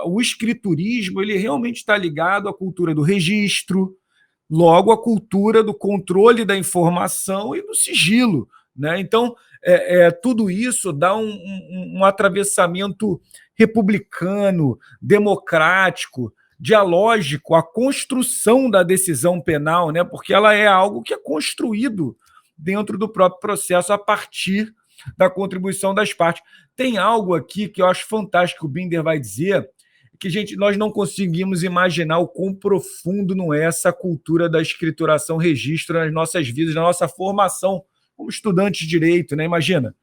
O escriturismo ele realmente está ligado à cultura do registro, logo à cultura do controle da informação e do sigilo. Né? Então, tudo isso dá um atravessamento republicano, democrático, dialógico à construção da decisão penal, né? Porque ela é algo que é construído dentro do próprio processo a partir da contribuição das partes. Tem algo aqui que eu acho fantástico que o Binder vai dizer, que nós não conseguimos imaginar o quão profundo não é essa cultura da escrituração registro nas nossas vidas, na nossa formação como estudantes de direito, né? Imagina,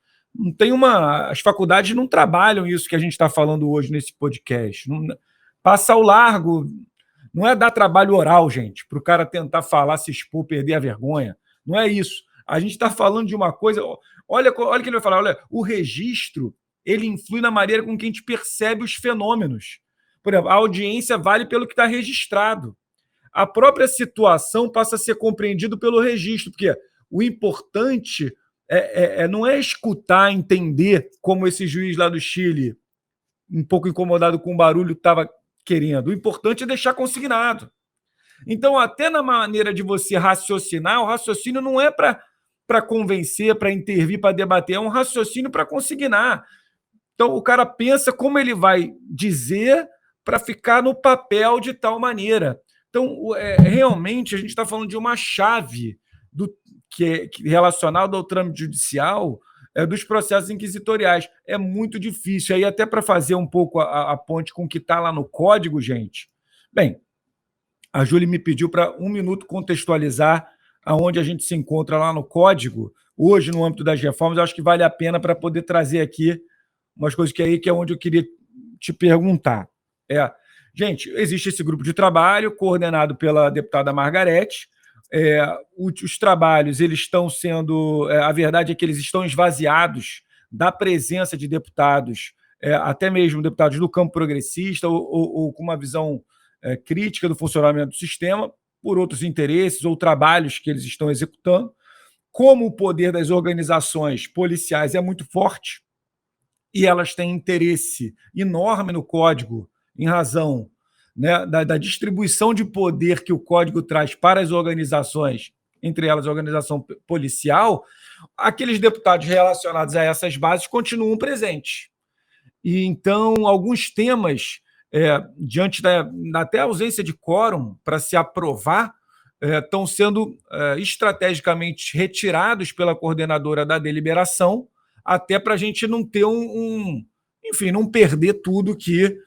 as faculdades não trabalham isso que a gente está falando hoje nesse podcast. Passa ao largo, não é dar trabalho oral, gente, para o cara tentar falar, se expor, perder a vergonha. Não é isso. A gente está falando de uma coisa... Olha o que ele vai falar. Olha, o registro ele influi na maneira com que a gente percebe os fenômenos. Por exemplo, a audiência vale pelo que está registrado. A própria situação passa a ser compreendida pelo registro, porque o importante não é escutar, entender, como esse juiz lá do Chile, um pouco incomodado com o barulho, estava querendo. O importante é deixar consignado. Então, até na maneira de você raciocinar, o raciocínio não é para convencer, para intervir, para debater, é um raciocínio para consignar. Então, o cara pensa como ele vai dizer para ficar no papel de tal maneira. Então, realmente, a gente está falando de uma chave que é relacionada ao trâmite judicial dos processos inquisitoriais. É muito difícil. Aí, até para fazer um pouco a ponte com o que está lá no código, gente. Bem, a Júlia me pediu para 1 minuto contextualizar aonde a gente se encontra lá no código, hoje, no âmbito das reformas. Eu acho que vale a pena para poder trazer aqui umas coisas que é onde eu queria te perguntar. Gente, existe esse grupo de trabalho coordenado pela deputada Margarete. Os trabalhos eles estão sendo... a verdade é que eles estão esvaziados da presença de deputados, até mesmo deputados do campo progressista ou com uma visão crítica do funcionamento do sistema, por outros interesses ou trabalhos que eles estão executando. Como o poder das organizações policiais é muito forte e elas têm interesse enorme no Código, em razão, né, da distribuição de poder que o Código traz para as organizações, entre elas a organização policial, aqueles deputados relacionados a essas bases continuam presentes. E então, alguns temas, diante da até ausência de quórum para se aprovar, estão sendo estrategicamente retirados pela coordenadora da deliberação, até para a gente não ter enfim, não perder tudo que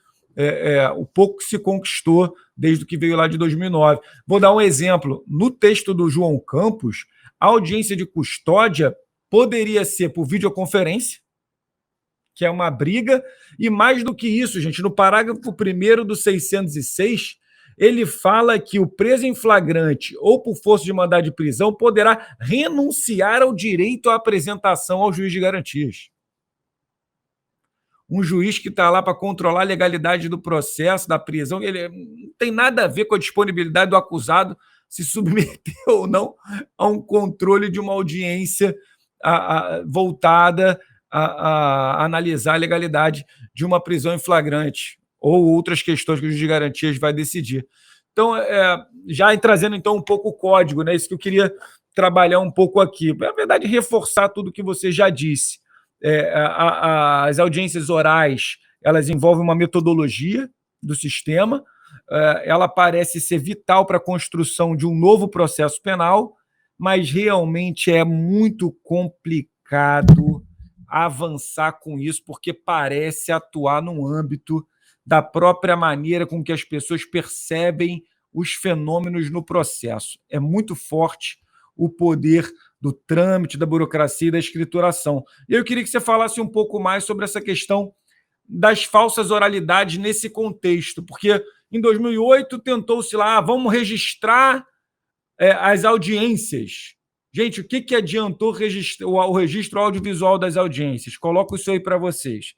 o pouco que se conquistou desde que veio lá de 2009. Vou dar um exemplo. No texto do João Campos, a audiência de custódia poderia ser por videoconferência, que é uma briga, e mais do que isso, gente, no parágrafo 1º do 606, ele fala que o preso em flagrante ou por força de mandado de prisão poderá renunciar ao direito à apresentação ao juiz de garantias. Um juiz que está lá para controlar a legalidade do processo, da prisão, ele não tem nada a ver com a disponibilidade do acusado se submeter ou não a um controle de uma audiência voltada a analisar a legalidade de uma prisão em flagrante ou outras questões que o juiz de garantias vai decidir. Então, já trazendo então um pouco o código, né? Isso que eu queria trabalhar um pouco aqui. Na verdade, reforçar tudo que você já disse. As audiências orais, elas envolvem uma metodologia do sistema, ela parece ser vital para a construção de um novo processo penal mas realmente é muito complicado avançar com isso, porque parece atuar no âmbito da própria maneira com que as pessoas percebem os fenômenos no processo. É muito forte o poder do trâmite, da burocracia e da escrituração. Eu queria que você falasse um pouco mais sobre essa questão das falsas oralidades nesse contexto, porque em 2008 tentou-se lá, vamos registrar as audiências. Gente, o que adiantou o registro audiovisual das audiências? Coloco isso aí para vocês.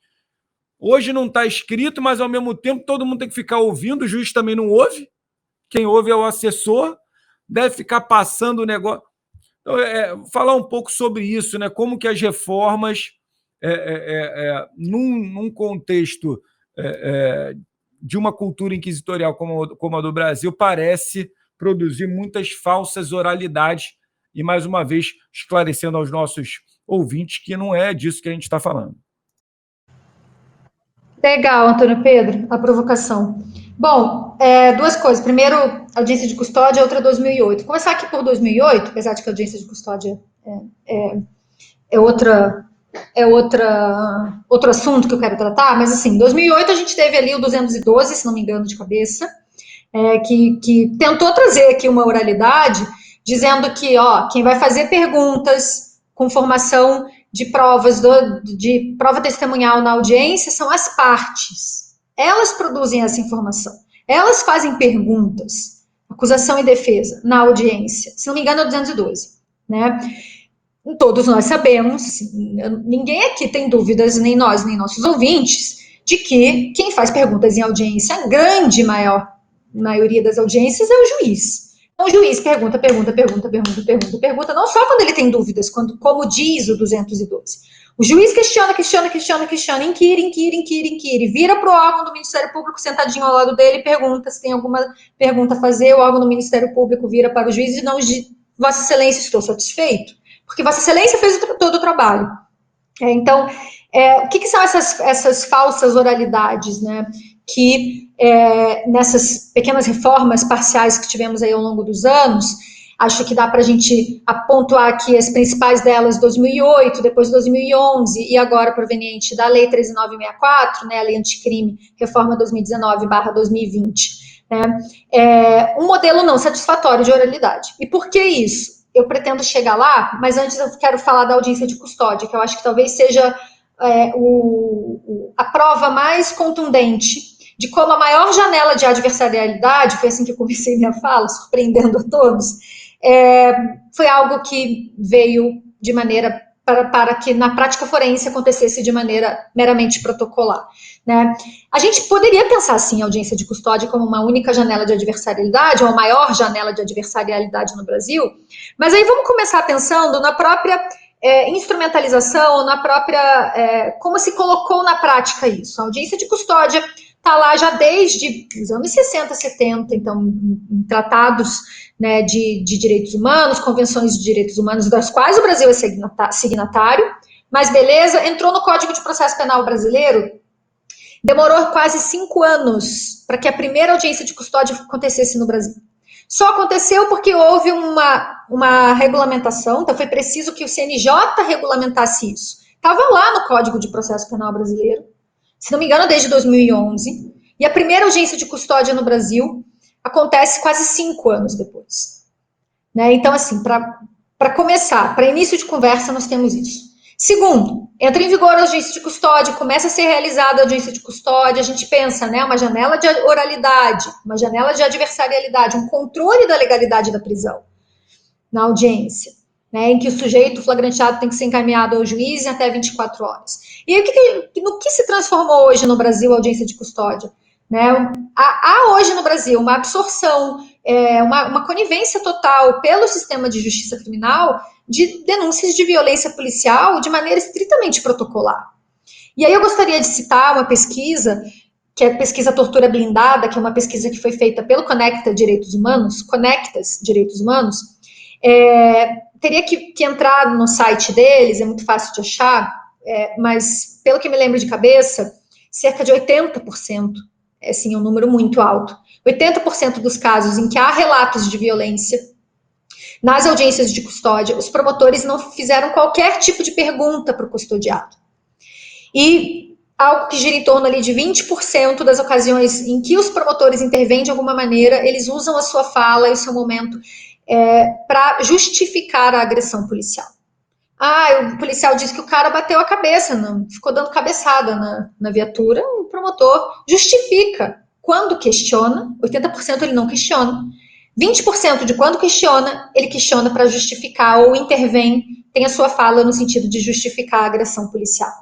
Hoje não está escrito, mas ao mesmo tempo todo mundo tem que ficar ouvindo, o juiz também não ouve. Quem ouve é o assessor, deve ficar passando o negócio. Então, falar um pouco sobre isso, né? Como que as reformas, num contexto de uma cultura inquisitorial como a do Brasil, parece produzir muitas falsas oralidades, e, mais uma vez, esclarecendo aos nossos ouvintes que não é disso que a gente está falando. Legal, Antônio Pedro, a provocação. Bom, duas coisas. Primeiro, audiência de custódia, outra 2008. Vou começar aqui por 2008, apesar de que a audiência de custódia outro assunto que eu quero tratar, mas assim, em 2008 a gente teve ali o 212, se não me engano, de cabeça, que tentou trazer aqui uma oralidade, dizendo que, quem vai fazer perguntas com formação de provas, de prova testemunhal na audiência são as partes. Elas produzem essa informação. Elas fazem perguntas, acusação e defesa, na audiência. Se não me engano, é o 212, né? Todos nós sabemos, ninguém aqui tem dúvidas, nem nós, nem nossos ouvintes, de que quem faz perguntas em audiência, a grande maioria das audiências é o juiz. Então, o juiz pergunta, não só quando ele tem dúvidas, como diz o 212. O juiz questiona, inquire, vira para o órgão do Ministério Público sentadinho ao lado dele e pergunta se tem alguma pergunta a fazer, o órgão do Ministério Público vira para o juiz e não diz, Vossa Excelência, estou satisfeito, porque Vossa Excelência fez todo o trabalho. Então, o que são essas falsas oralidades, né? Que nessas pequenas reformas parciais que tivemos aí ao longo dos anos, acho que dá para a gente pontuar aqui as principais delas, 2008, depois 2011 e agora proveniente da Lei 13.964, né, a Lei Anticrime, Reforma 2019/2020, né, um modelo não satisfatório de oralidade. E por que isso? Eu pretendo chegar lá, mas antes eu quero falar da audiência de custódia, que eu acho que talvez seja a prova mais contundente de como a maior janela de adversarialidade, foi assim que eu comecei minha fala, surpreendendo a todos, foi algo que veio de maneira para que na prática forense acontecesse de maneira meramente protocolar, né? A gente poderia pensar assim a audiência de custódia como uma única janela de adversarialidade, ou a maior janela de adversarialidade no Brasil, mas aí vamos começar pensando na própria instrumentalização, na própria como se colocou na prática isso. A audiência de custódia está lá já desde os anos 60, 70, então, em tratados, né, de direitos humanos, convenções de direitos humanos, das quais o Brasil é signatário, mas beleza, entrou no Código de Processo Penal brasileiro, demorou quase 5 anos para que a primeira audiência de custódia acontecesse no Brasil. Só aconteceu porque houve uma regulamentação, então foi preciso que o CNJ regulamentasse isso. Estava lá no Código de Processo Penal brasileiro, se não me engano, desde 2011, e a primeira audiência de custódia no Brasil acontece quase 5 anos depois. Né? Então, assim, para começar, para início de conversa, nós temos isso. Segundo, entra em vigor a audiência de custódia, começa a ser realizada a audiência de custódia, a gente pensa, né, uma janela de oralidade, uma janela de adversarialidade, um controle da legalidade da prisão na audiência, né, em que o sujeito flagranteado tem que ser encaminhado ao juiz em até 24 horas. E aí, no que se transformou hoje no Brasil a audiência de custódia? Né? Há hoje no Brasil uma absorção, uma conivência total pelo sistema de justiça criminal de denúncias de violência policial de maneira estritamente protocolar. E aí eu gostaria de citar uma pesquisa, que é a pesquisa Tortura Blindada, que é uma pesquisa que foi feita pelo Conectas Direitos Humanos, teria que entrar no site deles, é muito fácil de achar, mas pelo que me lembro de cabeça, cerca de 80%, sim, um número muito alto, 80% dos casos em que há relatos de violência nas audiências de custódia, os promotores não fizeram qualquer tipo de pergunta para o custodiado. E algo que gira em torno ali de 20% das ocasiões em que os promotores intervêm de alguma maneira, eles usam a sua fala e o seu momento para justificar a agressão policial. O policial disse que o cara bateu a cabeça, ficou dando cabeçada na viatura, o promotor justifica. Quando questiona, 80% ele não questiona, 20% de quando questiona, ele questiona para justificar ou intervém, tem a sua fala no sentido de justificar a agressão policial.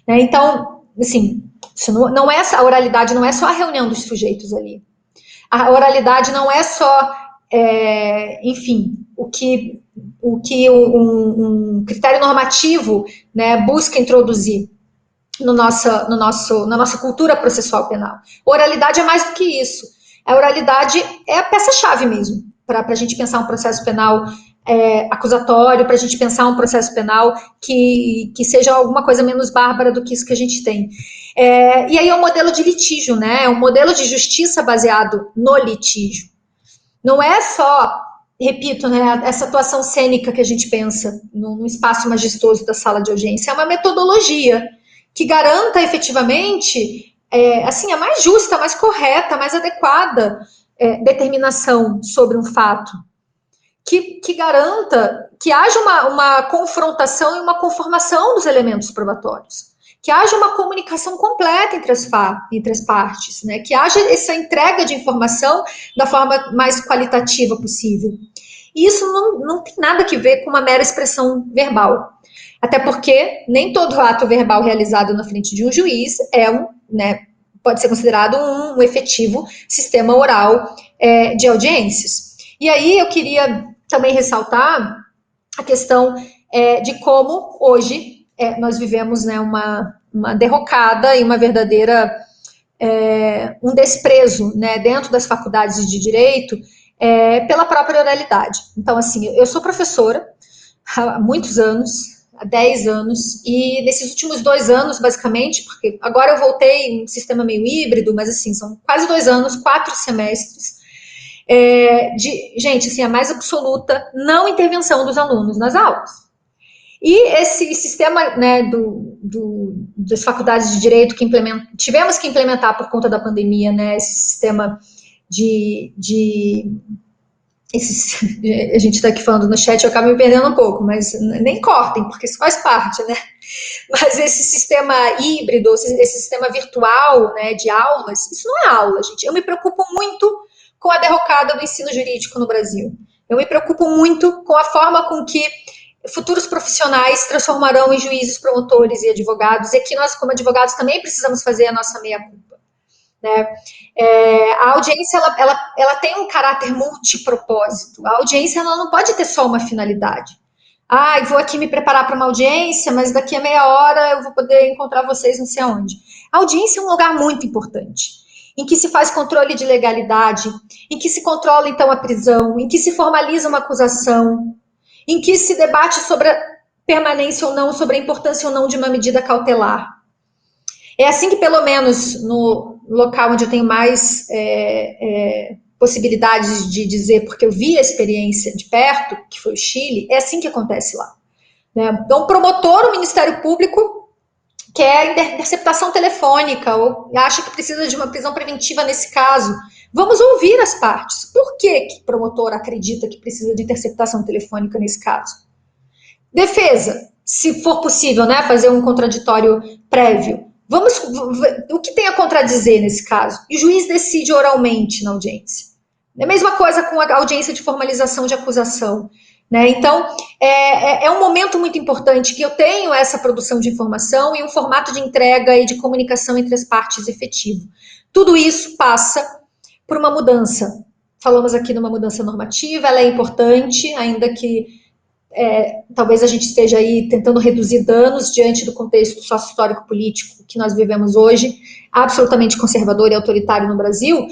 Então, assim, isso não é, a oralidade não é só a reunião dos sujeitos ali. A oralidade não é só, enfim, o que um critério normativo, né, busca introduzir na nossa cultura processual penal. A oralidade é mais do que isso. A oralidade é a peça-chave mesmo, para a gente pensar um processo penal acusatório, para a gente pensar um processo penal que seja alguma coisa menos bárbara do que isso que a gente tem. E aí é um modelo de litígio, né? É um modelo de justiça baseado no litígio. Não é só, repito, né, essa atuação cênica que a gente pensa no espaço majestoso da sala de audiência, é uma metodologia que garanta efetivamente assim, a mais justa, a mais correta, a mais adequada determinação sobre um fato, que garanta que haja uma confrontação e uma conformação dos elementos probatórios, que haja uma comunicação completa entre as partes, né? Que haja essa entrega de informação da forma mais qualitativa possível. E isso não tem nada a ver com uma mera expressão verbal. Até porque nem todo ato verbal realizado na frente de um juiz pode ser considerado um efetivo sistema oral de audiências. E aí eu queria também ressaltar a questão de como hoje nós vivemos, né, uma derrocada e uma verdadeira um desprezo, né, dentro das faculdades de direito pela própria oralidade. Então, assim, eu sou professora há muitos anos, há 10 anos, e nesses últimos 2 anos, basicamente, porque agora eu voltei em um sistema meio híbrido, mas assim, são quase 2 anos, 4 semestres, gente, assim, a mais absoluta não intervenção dos alunos nas aulas. E esse sistema, né, das faculdades de direito que tivemos que implementar por conta da pandemia, né, esse sistema a gente está aqui falando no chat, eu acabo me perdendo um pouco, mas nem cortem, porque isso faz parte, né? Mas esse sistema híbrido, esse sistema virtual, né, de aulas, isso não é aula, gente. Eu me preocupo muito com a derrocada do ensino jurídico no Brasil. Eu me preocupo muito com a forma com que futuros profissionais transformarão em juízes, promotores e advogados, e que nós, como advogados, também precisamos fazer a nossa meia-culpa. Né? A audiência ela tem um caráter multipropósito. A audiência ela não pode ter só uma finalidade. Eu vou aqui me preparar para uma audiência, mas daqui a meia hora eu vou poder encontrar vocês não sei aonde. A audiência é um lugar muito importante, em que se faz controle de legalidade, em que se controla então a prisão, em que se formaliza uma acusação, em que se debate sobre a permanência ou não, sobre a importância ou não de uma medida cautelar. É assim que, pelo menos no local onde eu tenho mais possibilidades de dizer, porque eu vi a experiência de perto, que foi o Chile, é assim que acontece lá. Né? Então, o promotor, o Ministério Público, quer interceptação telefônica, ou acha que precisa de uma prisão preventiva nesse caso. Vamos ouvir as partes. Por que o promotor acredita que precisa de interceptação telefônica nesse caso? Defesa, se for possível, né, fazer um contraditório prévio. O que tem a contradizer nesse caso? E o juiz decide oralmente na audiência. É a mesma coisa com a audiência de formalização de acusação. Né? Então, é um momento muito importante que eu tenho essa produção de informação e um formato de entrega e de comunicação entre as partes efetivo. Tudo isso passa por uma mudança. Falamos aqui de uma mudança normativa, ela é importante, ainda que talvez a gente esteja aí tentando reduzir danos diante do contexto sócio-histórico-político que nós vivemos hoje, absolutamente conservador e autoritário no Brasil,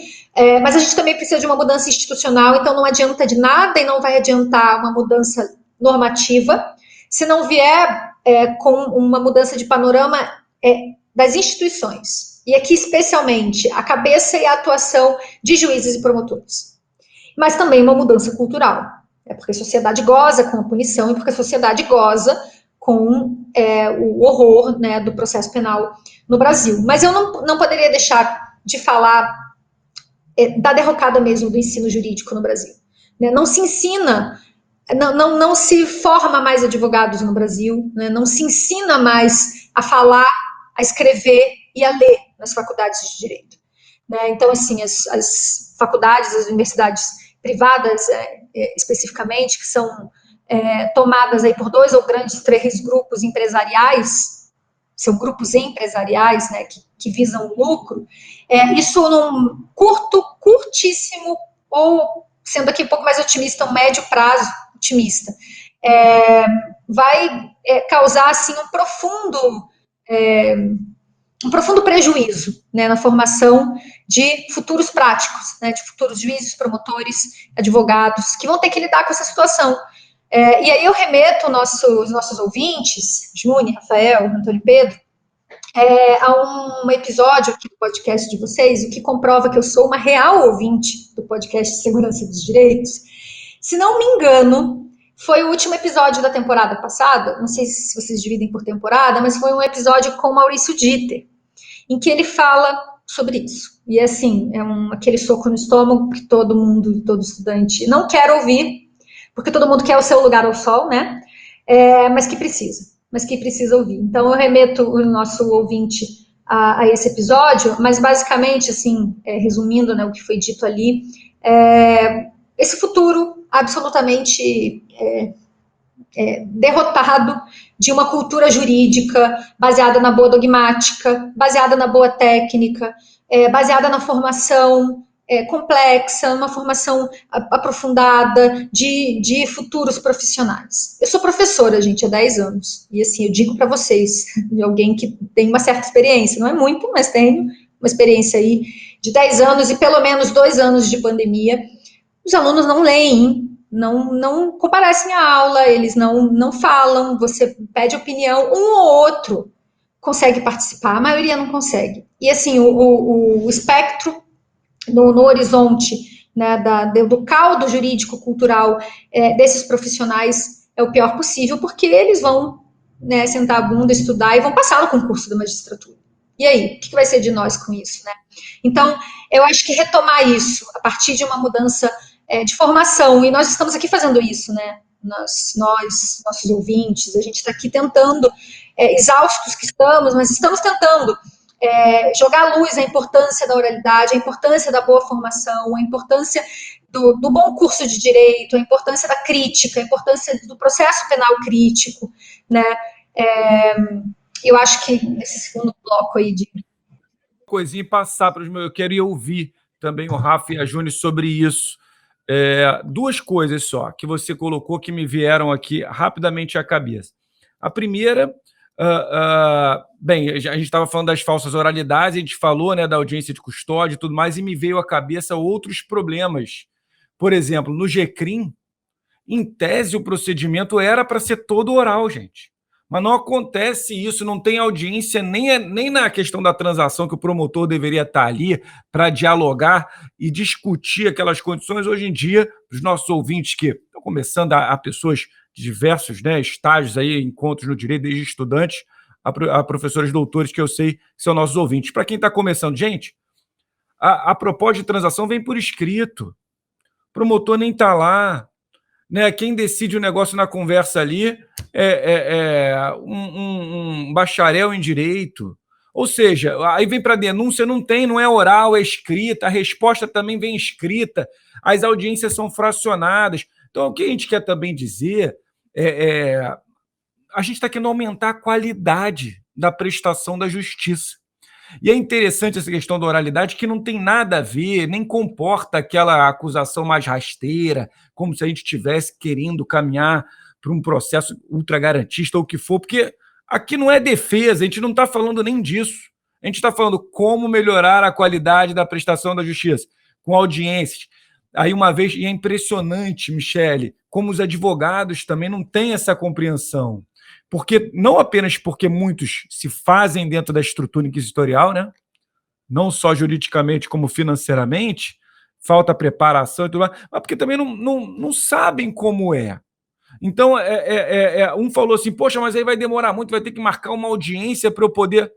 mas a gente também precisa de uma mudança institucional, então não adianta de nada e não vai adiantar uma mudança normativa se não vier com uma mudança de panorama das instituições, e aqui especialmente a cabeça e a atuação de juízes e promotores, mas também uma mudança cultural. É porque a sociedade goza com a punição e porque a sociedade goza com o horror, né, do processo penal no Brasil. Mas eu não poderia deixar de falar da derrocada mesmo do ensino jurídico no Brasil. Né? Não se ensina, não se forma mais advogados no Brasil, né? Não se ensina mais a falar, a escrever e a ler nas faculdades de direito. Né? Então, assim, as faculdades, as universidades privadas, especificamente, que são tomadas aí por 2 ou 3 grupos empresariais, são grupos empresariais, né, que visam lucro, isso num curtíssimo, ou sendo aqui um pouco mais otimista, um médio prazo otimista, vai causar assim um profundo prejuízo, né, na formação de futuros práticos, né, de futuros juízes, promotores, advogados, que vão ter que lidar com essa situação. E aí eu remeto os nossos ouvintes, Júnior, Rafael, Antônio e Pedro, a um episódio aqui do podcast de vocês, o que comprova que eu sou uma real ouvinte do podcast Segurança dos Direitos. Se não me engano, foi o último episódio da temporada passada, não sei se vocês dividem por temporada, mas foi um episódio com Maurício Dieter, em que ele fala sobre isso. E assim, aquele soco no estômago que todo mundo, todo estudante não quer ouvir, porque todo mundo quer o seu lugar ao sol, né? Mas que precisa ouvir. Então, eu remeto o nosso ouvinte a esse episódio, mas basicamente, assim, resumindo, né, o que foi dito ali, esse futuro absolutamente derrotado de uma cultura jurídica baseada na boa dogmática, baseada na boa técnica, baseada na formação complexa, uma formação aprofundada de futuros profissionais. Eu sou professora, gente, há 10 anos, e assim, eu digo para vocês, de alguém que tem uma certa experiência, não é muito, mas tenho uma experiência aí de 10 anos e pelo menos 2 anos de pandemia. Os alunos não leem, não comparecem à aula, eles não falam, você pede opinião, um ou outro consegue participar, a maioria não consegue. E assim, o espectro no horizonte, né, do caldo jurídico-cultural desses profissionais é o pior possível, porque eles vão, né, sentar a bunda, estudar e vão passar no concurso da magistratura. E aí, o que vai ser de nós com isso? Né? Então, eu acho que retomar isso a partir de uma mudança de formação, e nós estamos aqui fazendo isso, né? Nossos ouvintes, a gente está aqui tentando, exaustos que estamos, mas estamos tentando jogar à luz a importância da oralidade, a importância da boa formação, a importância do bom curso de direito, a importância da crítica, a importância do processo penal crítico, né? Eu acho que nesse segundo bloco aí de coisinha e passar para os meus. Eu quero ir ouvir também o Rafa e a Júnior sobre isso. 2 coisas só que você colocou que me vieram aqui rapidamente à cabeça. A primeira, bem, a gente estava falando das falsas oralidades, a gente falou, né, da audiência de custódia e tudo mais, e me veio à cabeça outros problemas. Por exemplo, no GCRIM, em tese, o procedimento era para ser todo oral, gente. Mas não acontece isso, não tem audiência nem na questão da transação, que o promotor deveria estar ali para dialogar e discutir aquelas condições. Hoje em dia, os nossos ouvintes que estão começando a pessoas de diversos, né, estágios, aí, encontros no direito, desde estudantes a professores doutores, que eu sei que são nossos ouvintes. Para quem está começando, gente, a proposta de transação vem por escrito. O promotor nem está lá. Né, quem decide o negócio na conversa ali é um bacharel em direito. Ou seja, aí vem para a denúncia, não é oral, é escrita, a resposta também vem escrita, as audiências são fracionadas. Então, o que a gente quer também dizer a gente está querendo aumentar a qualidade da prestação da justiça. E é interessante essa questão da oralidade, que não tem nada a ver, nem comporta aquela acusação mais rasteira, como se a gente estivesse querendo caminhar para um processo ultragarantista ou o que for, porque aqui não é defesa, a gente não está falando nem disso. A gente está falando como melhorar a qualidade da prestação da justiça, com audiências. Aí uma vez, e é impressionante, Michele, como os advogados também não têm essa compreensão. Porque, não apenas porque muitos se fazem dentro da estrutura inquisitorial, né? Não só juridicamente como financeiramente, falta preparação e tudo mais, mas porque também não sabem como é. Então, um falou assim, poxa, mas aí vai demorar muito, vai ter que marcar uma audiência para eu poder...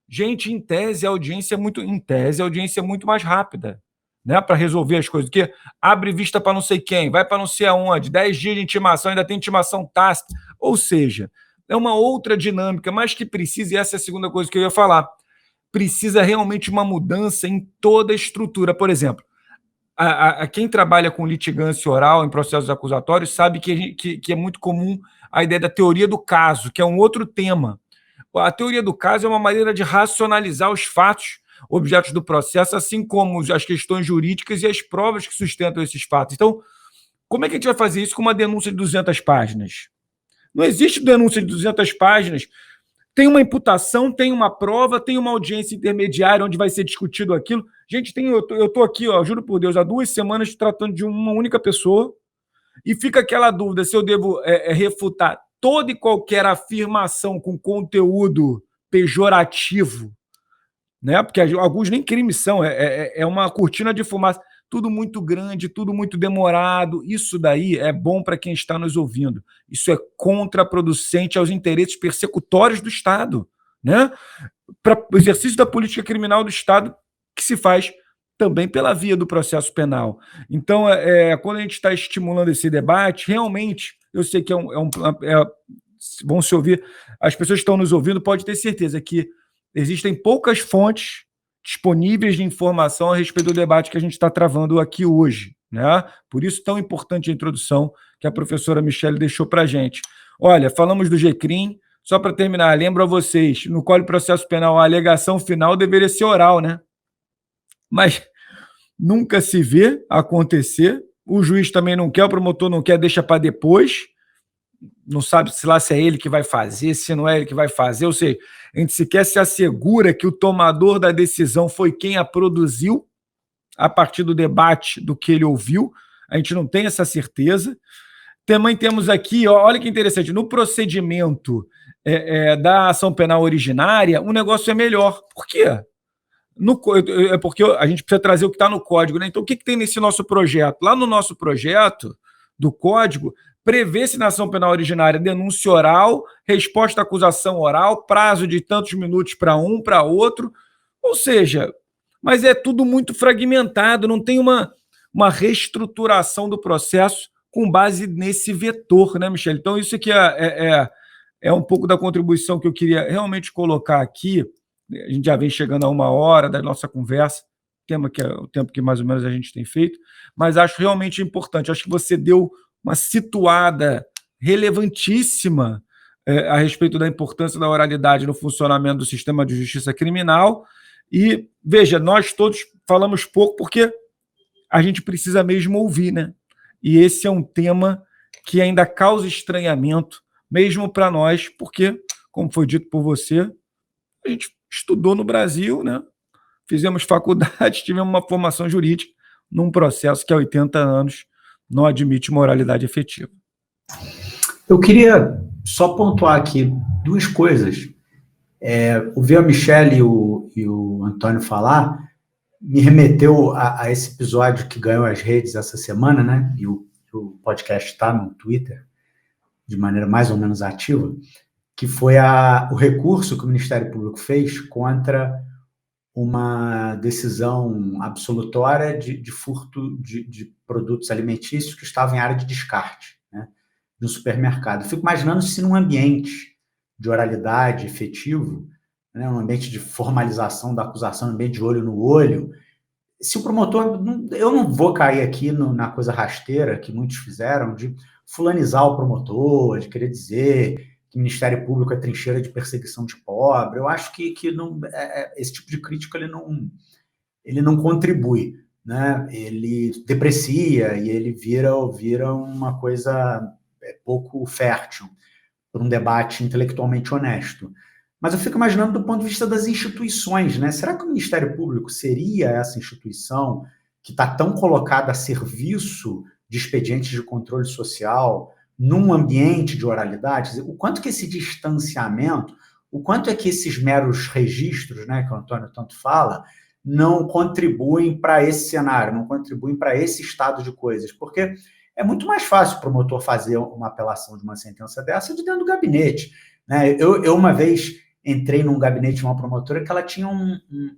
Gente, em tese, a audiência é muito mais rápida, né, para resolver as coisas, porque abre vista para não sei quem, vai para não sei aonde, 10 dias de intimação, ainda tem intimação tácita, ou seja, é uma outra dinâmica, mas que precisa, e essa é a segunda coisa que eu ia falar, precisa realmente uma mudança em toda a estrutura. Por exemplo, quem trabalha com litigância oral em processos acusatórios sabe que é muito comum a ideia da teoria do caso, que é um outro tema. A teoria do caso é uma maneira de racionalizar os fatos objetos do processo, assim como as questões jurídicas e as provas que sustentam esses fatos. Então, como é que a gente vai fazer isso com uma denúncia de 200 páginas? Não existe denúncia de 200 páginas. Tem uma imputação, tem uma prova, tem uma audiência intermediária onde vai ser discutido aquilo. Gente, eu estou aqui, juro por Deus, há 2 semanas tratando de uma única pessoa e fica aquela dúvida se eu devo refutar toda e qualquer afirmação com conteúdo pejorativo, né? Porque alguns nem crimes são, é uma cortina de fumaça, tudo muito grande, tudo muito demorado. Isso daí é bom para quem está nos ouvindo. Isso é contraproducente aos interesses persecutórios do Estado, né? Para o exercício da política criminal do Estado, que se faz também pela via do processo penal. Então, quando a gente está estimulando esse debate, realmente, eu sei que vão se ouvir, as pessoas que estão nos ouvindo podem ter certeza que existem poucas fontes disponíveis de informação a respeito do debate que a gente está travando aqui hoje, né? Por isso, tão importante a introdução que a professora Michele deixou para a gente. Olha, falamos do GCRIM, só para terminar, lembro a vocês, no Código de Processo Penal, a alegação final deveria ser oral, né? Mas nunca se vê acontecer, o juiz também não quer, o promotor não quer, deixa para depois, não sabe se é ele que vai fazer, se não é ele que vai fazer, ou seja, a gente sequer se assegura que o tomador da decisão foi quem a produziu a partir do debate do que ele ouviu, a gente não tem essa certeza. Também temos aqui, olha que interessante, no procedimento da ação penal originária, o negócio é melhor. Por quê? É porque a gente precisa trazer o que está no código, né? Então, o que tem nesse nosso projeto? Lá no nosso projeto do código, prevê-se na ação penal originária denúncia oral, resposta à acusação oral, prazo de tantos minutos para um, para outro, ou seja, mas é tudo muito fragmentado, não tem uma reestruturação do processo com base nesse vetor, né, Michele? Então, isso aqui é um pouco da contribuição que eu queria realmente colocar aqui. A gente já vem chegando a 1 hora da nossa conversa, tema que é o tempo que mais ou menos a gente tem feito, mas acho realmente importante. Acho que você deu uma situada relevantíssima a respeito da importância da oralidade no funcionamento do sistema de justiça criminal. E, veja, nós todos falamos pouco porque a gente precisa mesmo ouvir, né? E esse é um tema que ainda causa estranhamento, mesmo para nós, porque, como foi dito por você, a gente estudou no Brasil, né? Fizemos faculdade, tivemos uma formação jurídica num processo que há 80 anos não admite moralidade efetiva. Eu queria só pontuar aqui 2 coisas. Ouvir a Michele e o Antônio falar me remeteu a esse episódio que ganhou as redes essa semana, né? E o podcast está no Twitter, de maneira mais ou menos ativa, que foi o recurso que o Ministério Público fez contra uma decisão absolutória de furto de produtos alimentícios que estavam em área de descarte, né, de um supermercado. Eu fico imaginando se num ambiente de oralidade efetivo, né, um ambiente de formalização da acusação, um ambiente de olho no olho, se o promotor... Eu não vou cair aqui na coisa rasteira que muitos fizeram, de fulanizar o promotor, de querer dizer que o Ministério Público é trincheira de perseguição de pobre. Eu acho que não, esse tipo de crítica ele não contribui, né? Ele deprecia e ele vira uma coisa pouco fértil para um debate intelectualmente honesto. Mas eu fico imaginando do ponto de vista das instituições, né? Será que o Ministério Público seria essa instituição que está tão colocada a serviço de expedientes de controle social num ambiente de oralidade? O quanto que esse distanciamento, o quanto é que esses meros registros, né, que o Antônio tanto fala, não contribuem para esse cenário, não contribuem para esse estado de coisas, porque é muito mais fácil o promotor fazer uma apelação de uma sentença dessa de dentro do gabinete, né? Eu uma vez entrei num gabinete de uma promotora que ela tinha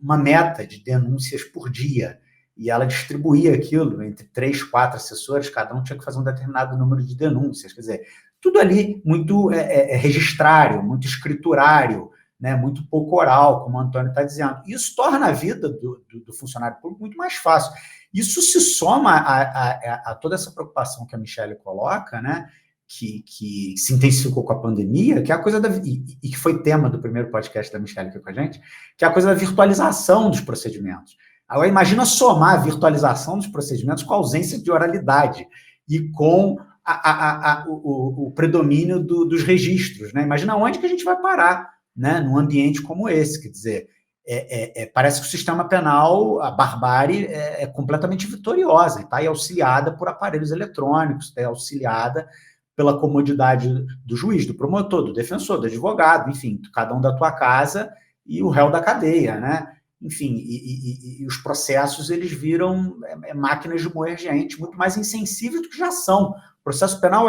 uma meta de denúncias por dia, e ela distribuía aquilo entre 3, 4 assessores, cada um tinha que fazer um determinado número de denúncias, quer dizer, tudo ali muito registrário, muito escriturário, né, muito pouco oral, como o Antônio está dizendo. Isso torna a vida do funcionário público muito mais fácil. Isso se soma a toda essa preocupação que a Michelle coloca, né, que se intensificou com a pandemia, que é a coisa e que foi tema do primeiro podcast da Michelle aqui com a gente, que é a coisa da virtualização dos procedimentos. Agora, imagina somar a virtualização dos procedimentos com a ausência de oralidade e com o predomínio dos registros, né? Imagina onde que a gente vai parar, né, num ambiente como esse, quer dizer, parece que o sistema penal, a barbárie, é completamente vitoriosa, está aí auxiliada por aparelhos eletrônicos, está aí auxiliada pela comodidade do juiz, do promotor, do defensor, do advogado, enfim, cada um da tua casa e o réu da cadeia, né? Enfim, e os processos, eles viram máquinas de moer gente muito mais insensíveis do que já são. O processo penal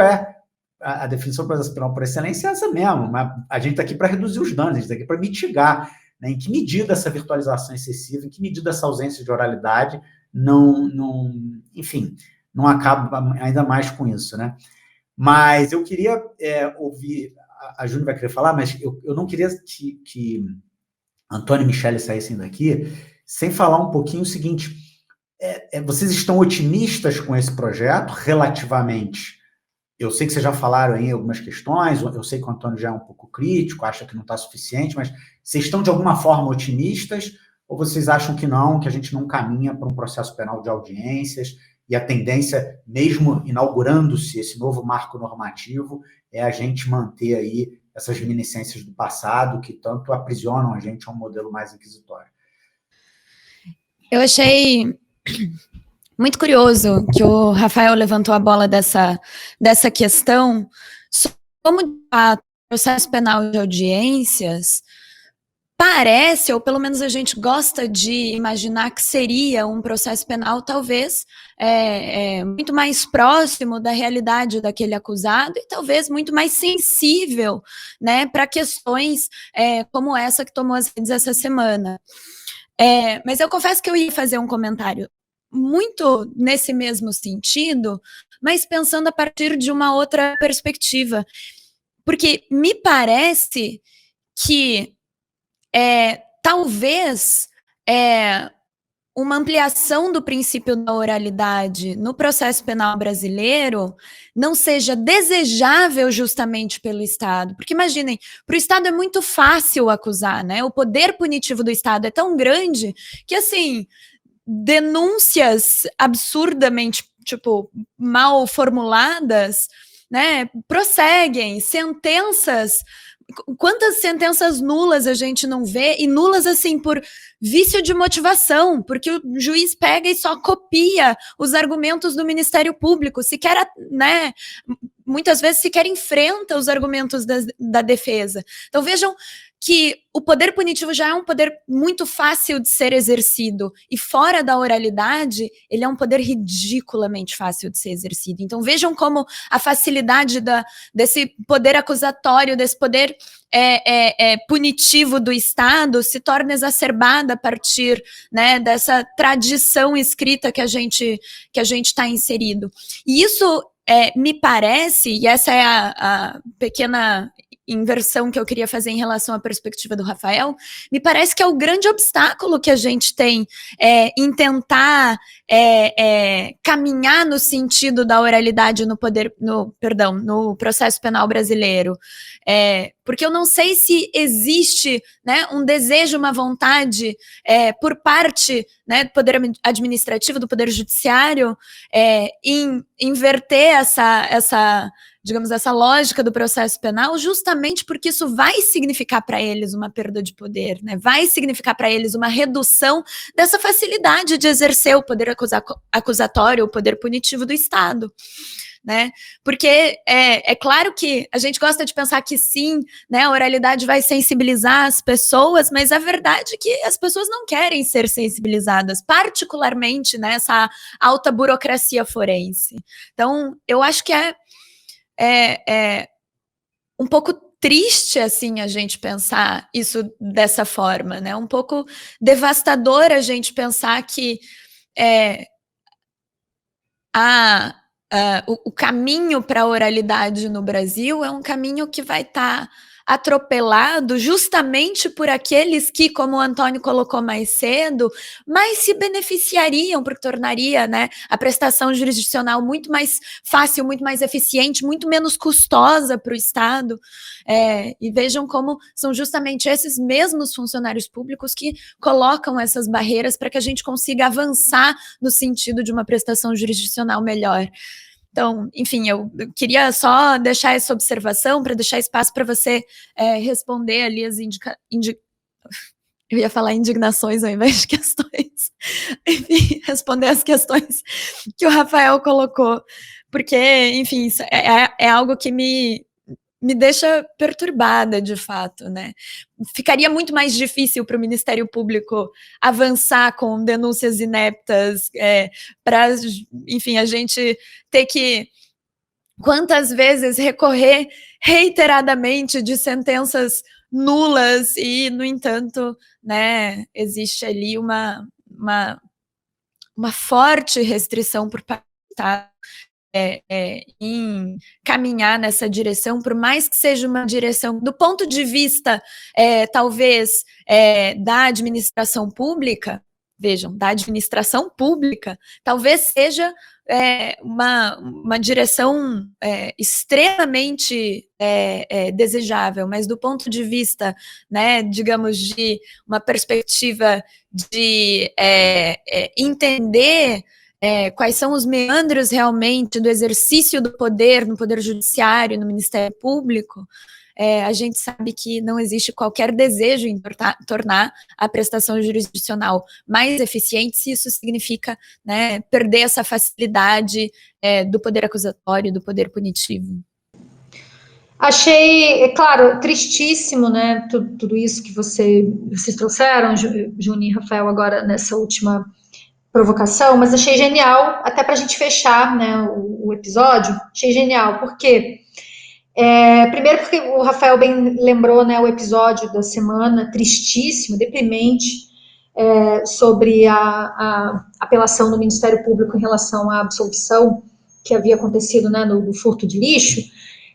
a definição do processo penal por excelência é essa mesmo, mas a gente está aqui para reduzir os danos, a gente está aqui para mitigar, né? Em que medida essa virtualização excessiva, em que medida essa ausência de oralidade enfim, não acaba ainda mais com isso, né? Mas eu queria ouvir, a Júnior vai querer falar, mas eu não queria que Antônio e Michelle saíssem daqui sem falar um pouquinho o seguinte, vocês estão otimistas com esse projeto relativamente? Eu sei que vocês já falaram aí algumas questões, eu sei que o Antônio já é um pouco crítico, acha que não está suficiente, mas vocês estão de alguma forma otimistas ou vocês acham que não, que a gente não caminha para um processo penal de audiências e a tendência, mesmo inaugurando-se esse novo marco normativo, é a gente manter aí essas reminiscências do passado que tanto aprisionam a gente a um modelo mais inquisitório? Eu achei muito curioso que o Rafael levantou a bola dessa questão, como o processo penal de audiências parece, ou pelo menos a gente gosta de imaginar que seria um processo penal talvez muito mais próximo da realidade daquele acusado e talvez muito mais sensível, né, para questões como essa que tomou as redes essa semana. Mas eu confesso que eu ia fazer um comentário muito nesse mesmo sentido, mas pensando a partir de uma outra perspectiva, porque me parece que talvez uma ampliação do princípio da oralidade no processo penal brasileiro não seja desejável justamente pelo Estado. Porque imaginem, para o Estado é muito fácil acusar, né? O poder punitivo do Estado é tão grande que, assim, denúncias absurdamente, mal formuladas, né, prosseguem, sentenças. Quantas sentenças nulas a gente não vê, e nulas assim por vício de motivação, porque o juiz pega e só copia os argumentos do Ministério Público, sequer, né, muitas vezes sequer enfrenta os argumentos da defesa. Então vejam que o poder punitivo já é um poder muito fácil de ser exercido, e fora da oralidade, ele é um poder ridiculamente fácil de ser exercido. Então vejam como a facilidade desse poder acusatório, desse poder punitivo do Estado se torna exacerbada a partir, né, dessa tradição escrita que a gente está inserido. E isso me parece, e essa é a pequena inversão que eu queria fazer em relação à perspectiva do Rafael, me parece que é o grande obstáculo que a gente tem em tentar caminhar no sentido da oralidade no processo penal brasileiro. Porque eu não sei se existe, né, um desejo, uma vontade por parte, né, do Poder Administrativo, do Poder Judiciário, em inverter essa digamos, essa lógica do processo penal, justamente porque isso vai significar para eles uma perda de poder, né? Vai significar para eles uma redução dessa facilidade de exercer o poder acusatório, o poder punitivo do Estado. né? Porque é claro que a gente gosta de pensar que sim, né, a oralidade vai sensibilizar as pessoas, mas a verdade é que as pessoas não querem ser sensibilizadas, particularmente nessa alta burocracia forense. Então, eu acho que é um pouco triste, assim, a gente pensar isso dessa forma, né? Um pouco devastador a gente pensar que o caminho para a oralidade no Brasil é um caminho que vai estar atropelado justamente por aqueles que, como o Antônio colocou mais cedo, mais se beneficiariam, porque tornaria, né, a prestação jurisdicional muito mais fácil, muito mais eficiente, muito menos custosa para o Estado. E vejam como são justamente esses mesmos funcionários públicos que colocam essas barreiras para que a gente consiga avançar no sentido de uma prestação jurisdicional melhor. Então, enfim, eu queria só deixar essa observação para deixar espaço para você responder ali as eu ia falar indignações ao invés de questões. Enfim, responder as questões que o Rafael colocou, porque, enfim, isso é algo que me deixa perturbada, de fato, né? Ficaria muito mais difícil para o Ministério Público avançar com denúncias ineptas, para, enfim, a gente ter que, quantas vezes, recorrer reiteradamente de sentenças nulas e, no entanto, né, existe ali uma forte restrição por parte do Estado em caminhar nessa direção, por mais que seja uma direção, do ponto de vista, talvez, da administração pública, vejam, da administração pública, talvez seja uma direção extremamente desejável, mas do ponto de vista, né, digamos, de uma perspectiva de entender quais são os meandros realmente do exercício do poder no Poder Judiciário, no Ministério Público, a gente sabe que não existe qualquer desejo em tornar a prestação jurisdicional mais eficiente, se isso significa, né, perder essa facilidade do poder acusatório, do poder punitivo. Achei, claro, tristíssimo, né, tudo isso que vocês trouxeram, Juni e Rafael, agora nessa última provocação, mas achei genial, até para a gente fechar, né, o episódio, achei genial, porque primeiro porque o Rafael bem lembrou, né, o episódio da semana, tristíssimo, deprimente, sobre a apelação do Ministério Público em relação à absolvição que havia acontecido, né, no furto de lixo,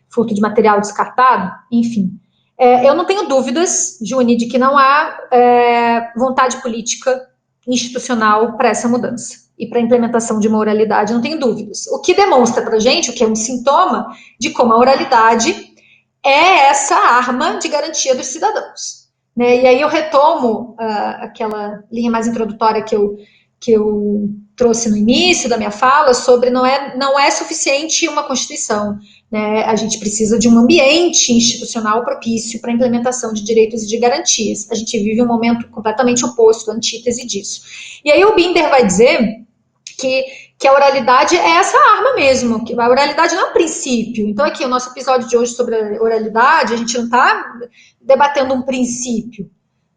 furto de material descartado, enfim. Eu não tenho dúvidas, Juni, de que não há vontade política institucional para essa mudança e para a implementação de uma oralidade, não tenho dúvidas. O que demonstra para a gente, o que é um sintoma de como a oralidade é essa arma de garantia dos cidadãos. Né? E aí eu retomo aquela linha mais introdutória que eu trouxe no início da minha fala sobre não é suficiente uma Constituição. Né? A gente precisa de um ambiente institucional propício para a implementação de direitos e de garantias. A gente vive um momento completamente oposto, antítese disso. E aí o Binder vai dizer que a oralidade é essa arma mesmo, que a oralidade não é um princípio. Então aqui, o nosso episódio de hoje sobre a oralidade, a gente não está debatendo um princípio,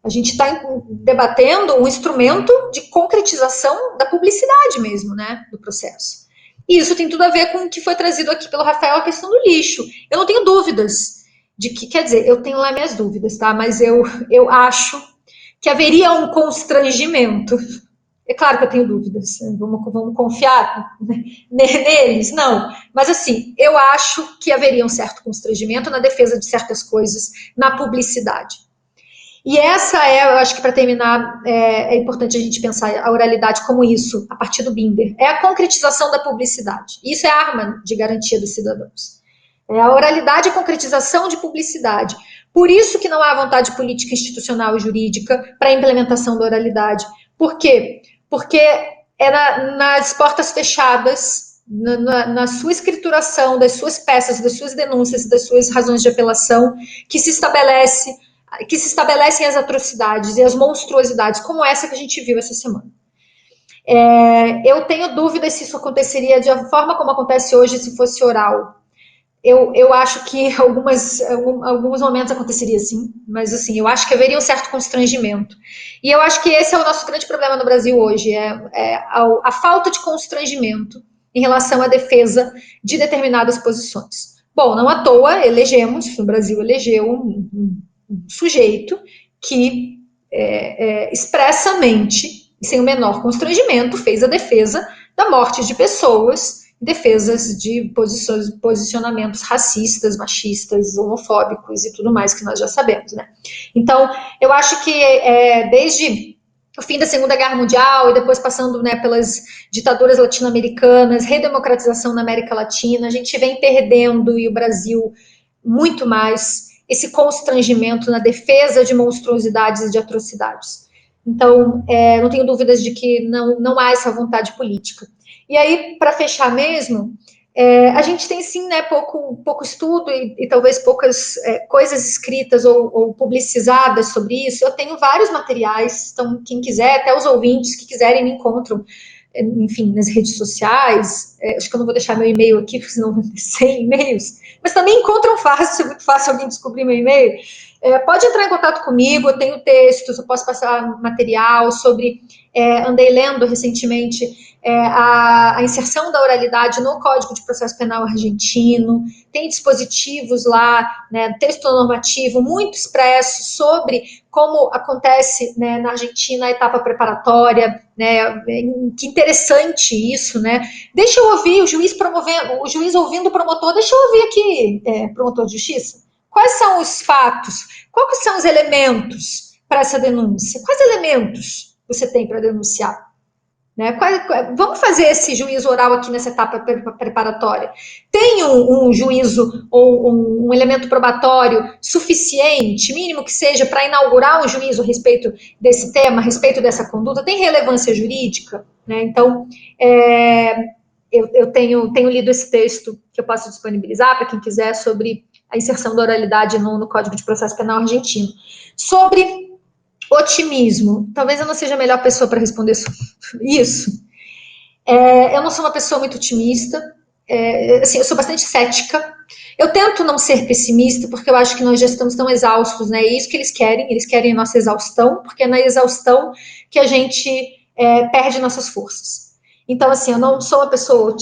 a gente está debatendo um instrumento de concretização da publicidade mesmo, né, do processo. E isso tem tudo a ver com o que foi trazido aqui pelo Rafael, a questão do lixo. Eu não tenho dúvidas de que, quer dizer, eu tenho lá minhas dúvidas, tá? Mas eu acho que haveria um constrangimento. É claro que eu tenho dúvidas, vamos confiar neles? Não. Mas assim, eu acho que haveria um certo constrangimento na defesa de certas coisas na publicidade. E essa eu acho que para terminar, é importante a gente pensar a oralidade como isso, a partir do Binder. É a concretização da publicidade. Isso é a arma de garantia dos cidadãos. A oralidade é a concretização de publicidade. Por isso que não há vontade política, institucional e jurídica para a implementação da oralidade. Por quê? Porque nas portas fechadas, na sua escrituração das suas peças, das suas denúncias, das suas razões de apelação, que se estabelecem as atrocidades e as monstruosidades, como essa que a gente viu essa semana. Eu tenho dúvidas se isso aconteceria de forma como acontece hoje se fosse oral. Eu acho que alguns momentos aconteceria sim, mas assim, eu acho que haveria um certo constrangimento. E eu acho que esse é o nosso grande problema no Brasil hoje, a falta de constrangimento em relação à defesa de determinadas posições. Bom, não à toa o Brasil elegeu um sujeito que expressamente, sem o menor constrangimento, fez a defesa da morte de pessoas, defesas de posicionamentos racistas, machistas, homofóbicos e tudo mais que nós já sabemos, né? Então, eu acho que desde o fim da Segunda Guerra Mundial e depois passando, né, pelas ditaduras latino-americanas, redemocratização na América Latina, a gente vem perdendo, e o Brasil muito mais, esse constrangimento na defesa de monstruosidades e de atrocidades. Então, não tenho dúvidas de que não há essa vontade política. E aí, para fechar mesmo, a gente tem sim, né, pouco estudo e talvez poucas coisas escritas ou publicizadas sobre isso. Eu tenho vários materiais, então quem quiser, até os ouvintes que quiserem me encontram, enfim, nas redes sociais. Acho que eu não vou deixar meu e-mail aqui, porque senão vou ter 100 e-mails. Mas também encontram fácil, é muito fácil alguém descobrir meu e-mail. Pode entrar em contato comigo, eu tenho textos, eu posso passar material sobre... andei lendo recentemente a inserção da oralidade no Código de Processo Penal argentino, tem dispositivos lá, né, texto normativo muito expresso sobre como acontece, né, na Argentina a etapa preparatória, né, que interessante isso, né? Deixa eu ouvir o juiz ouvindo o promotor, deixa eu ouvir aqui, promotor de justiça. Quais são os fatos? Quais são os elementos para essa denúncia? Quais elementos você tem para denunciar? Né? Vamos fazer esse juízo oral aqui nessa etapa preparatória. Tem um juízo ou um elemento probatório suficiente, mínimo que seja, para inaugurar um juízo a respeito desse tema, a respeito dessa conduta? Tem relevância jurídica? Né? Então, eu tenho lido esse texto que eu posso disponibilizar para quem quiser sobre a inserção da oralidade no Código de Processo Penal argentino. Sobre otimismo, talvez eu não seja a melhor pessoa para responder isso. Eu não sou uma pessoa muito otimista, assim, eu sou bastante cética. Eu tento não ser pessimista, porque eu acho que nós já estamos tão exaustos, né? É isso que eles querem a nossa exaustão, porque é na exaustão que a gente perde nossas forças. Então, assim, eu não sou uma pessoa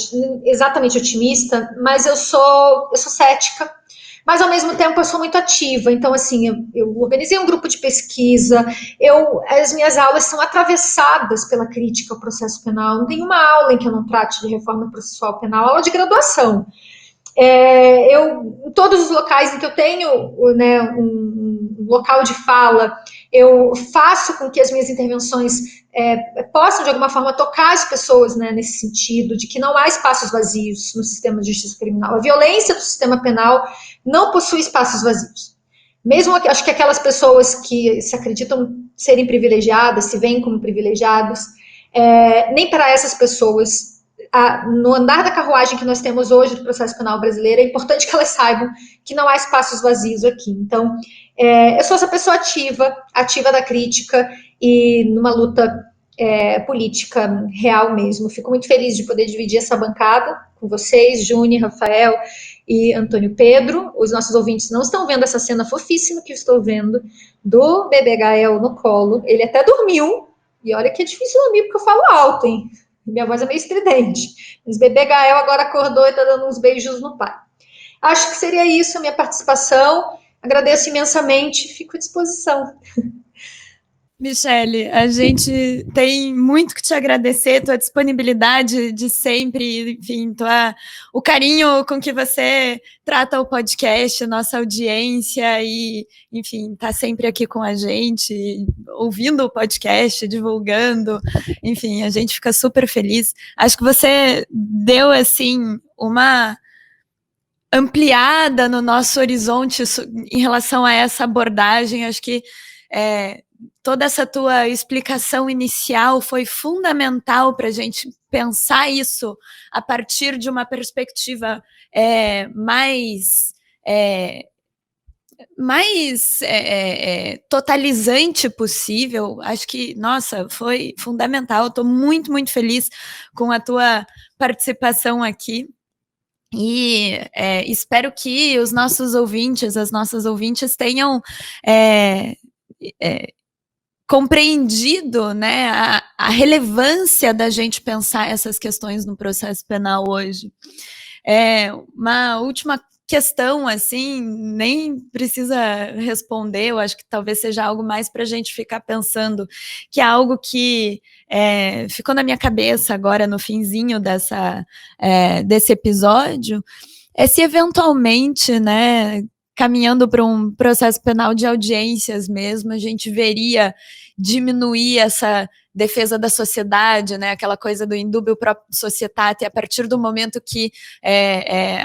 exatamente otimista, mas eu sou cética. Mas, ao mesmo tempo, eu sou muito ativa. Então, assim, eu organizei um grupo de pesquisa, as minhas aulas são atravessadas pela crítica ao processo penal. Não tem uma aula em que eu não trate de reforma processual penal, aula de graduação. Em todos os locais em que eu tenho, né, um local de fala, eu faço com que as minhas intervenções possam, de alguma forma, tocar as pessoas, né, nesse sentido, de que não há espaços vazios no sistema de justiça criminal. A violência do sistema penal não possui espaços vazios. Mesmo, acho que aquelas pessoas que se acreditam serem privilegiadas, se veem como privilegiadas, nem para essas pessoas, no andar da carruagem que nós temos hoje do processo penal brasileiro, é importante que elas saibam que não há espaços vazios aqui. Então, eu sou essa pessoa ativa da crítica e numa luta política real mesmo. Fico muito feliz de poder dividir essa bancada com vocês, Juni, Rafael e Antônio Pedro. Os nossos ouvintes não estão vendo essa cena fofíssima que eu estou vendo do bebê Gael no colo. Ele até dormiu, e olha que é difícil dormir porque eu falo alto, hein? Minha voz é meio estridente. Mas bebê Gael agora acordou e está dando uns beijos no pai. Acho que seria isso a minha participação. Agradeço imensamente, fico à disposição. Michele, a gente tem muito que te agradecer, tua disponibilidade de sempre, enfim, o carinho com que você trata o podcast, nossa audiência e, enfim, tá sempre aqui com a gente, ouvindo o podcast, divulgando, enfim, a gente fica super feliz. Acho que você deu, assim, uma ampliada no nosso horizonte em relação a essa abordagem. Acho que toda essa tua explicação inicial foi fundamental para a gente pensar isso a partir de uma perspectiva mais mais totalizante possível. Acho que, nossa, foi fundamental. Estou muito, muito feliz com a tua participação aqui. E espero que os nossos ouvintes, as nossas ouvintes tenham compreendido, né, a relevância da gente pensar essas questões no processo penal hoje. Uma última questão, assim, nem precisa responder, eu acho que talvez seja algo mais para a gente ficar pensando, que é algo que ficou na minha cabeça agora no finzinho desse episódio, se eventualmente, né, caminhando para um processo penal de audiências mesmo, a gente veria diminuir essa defesa da sociedade, né, aquela coisa do indubio pro societate, a partir do momento que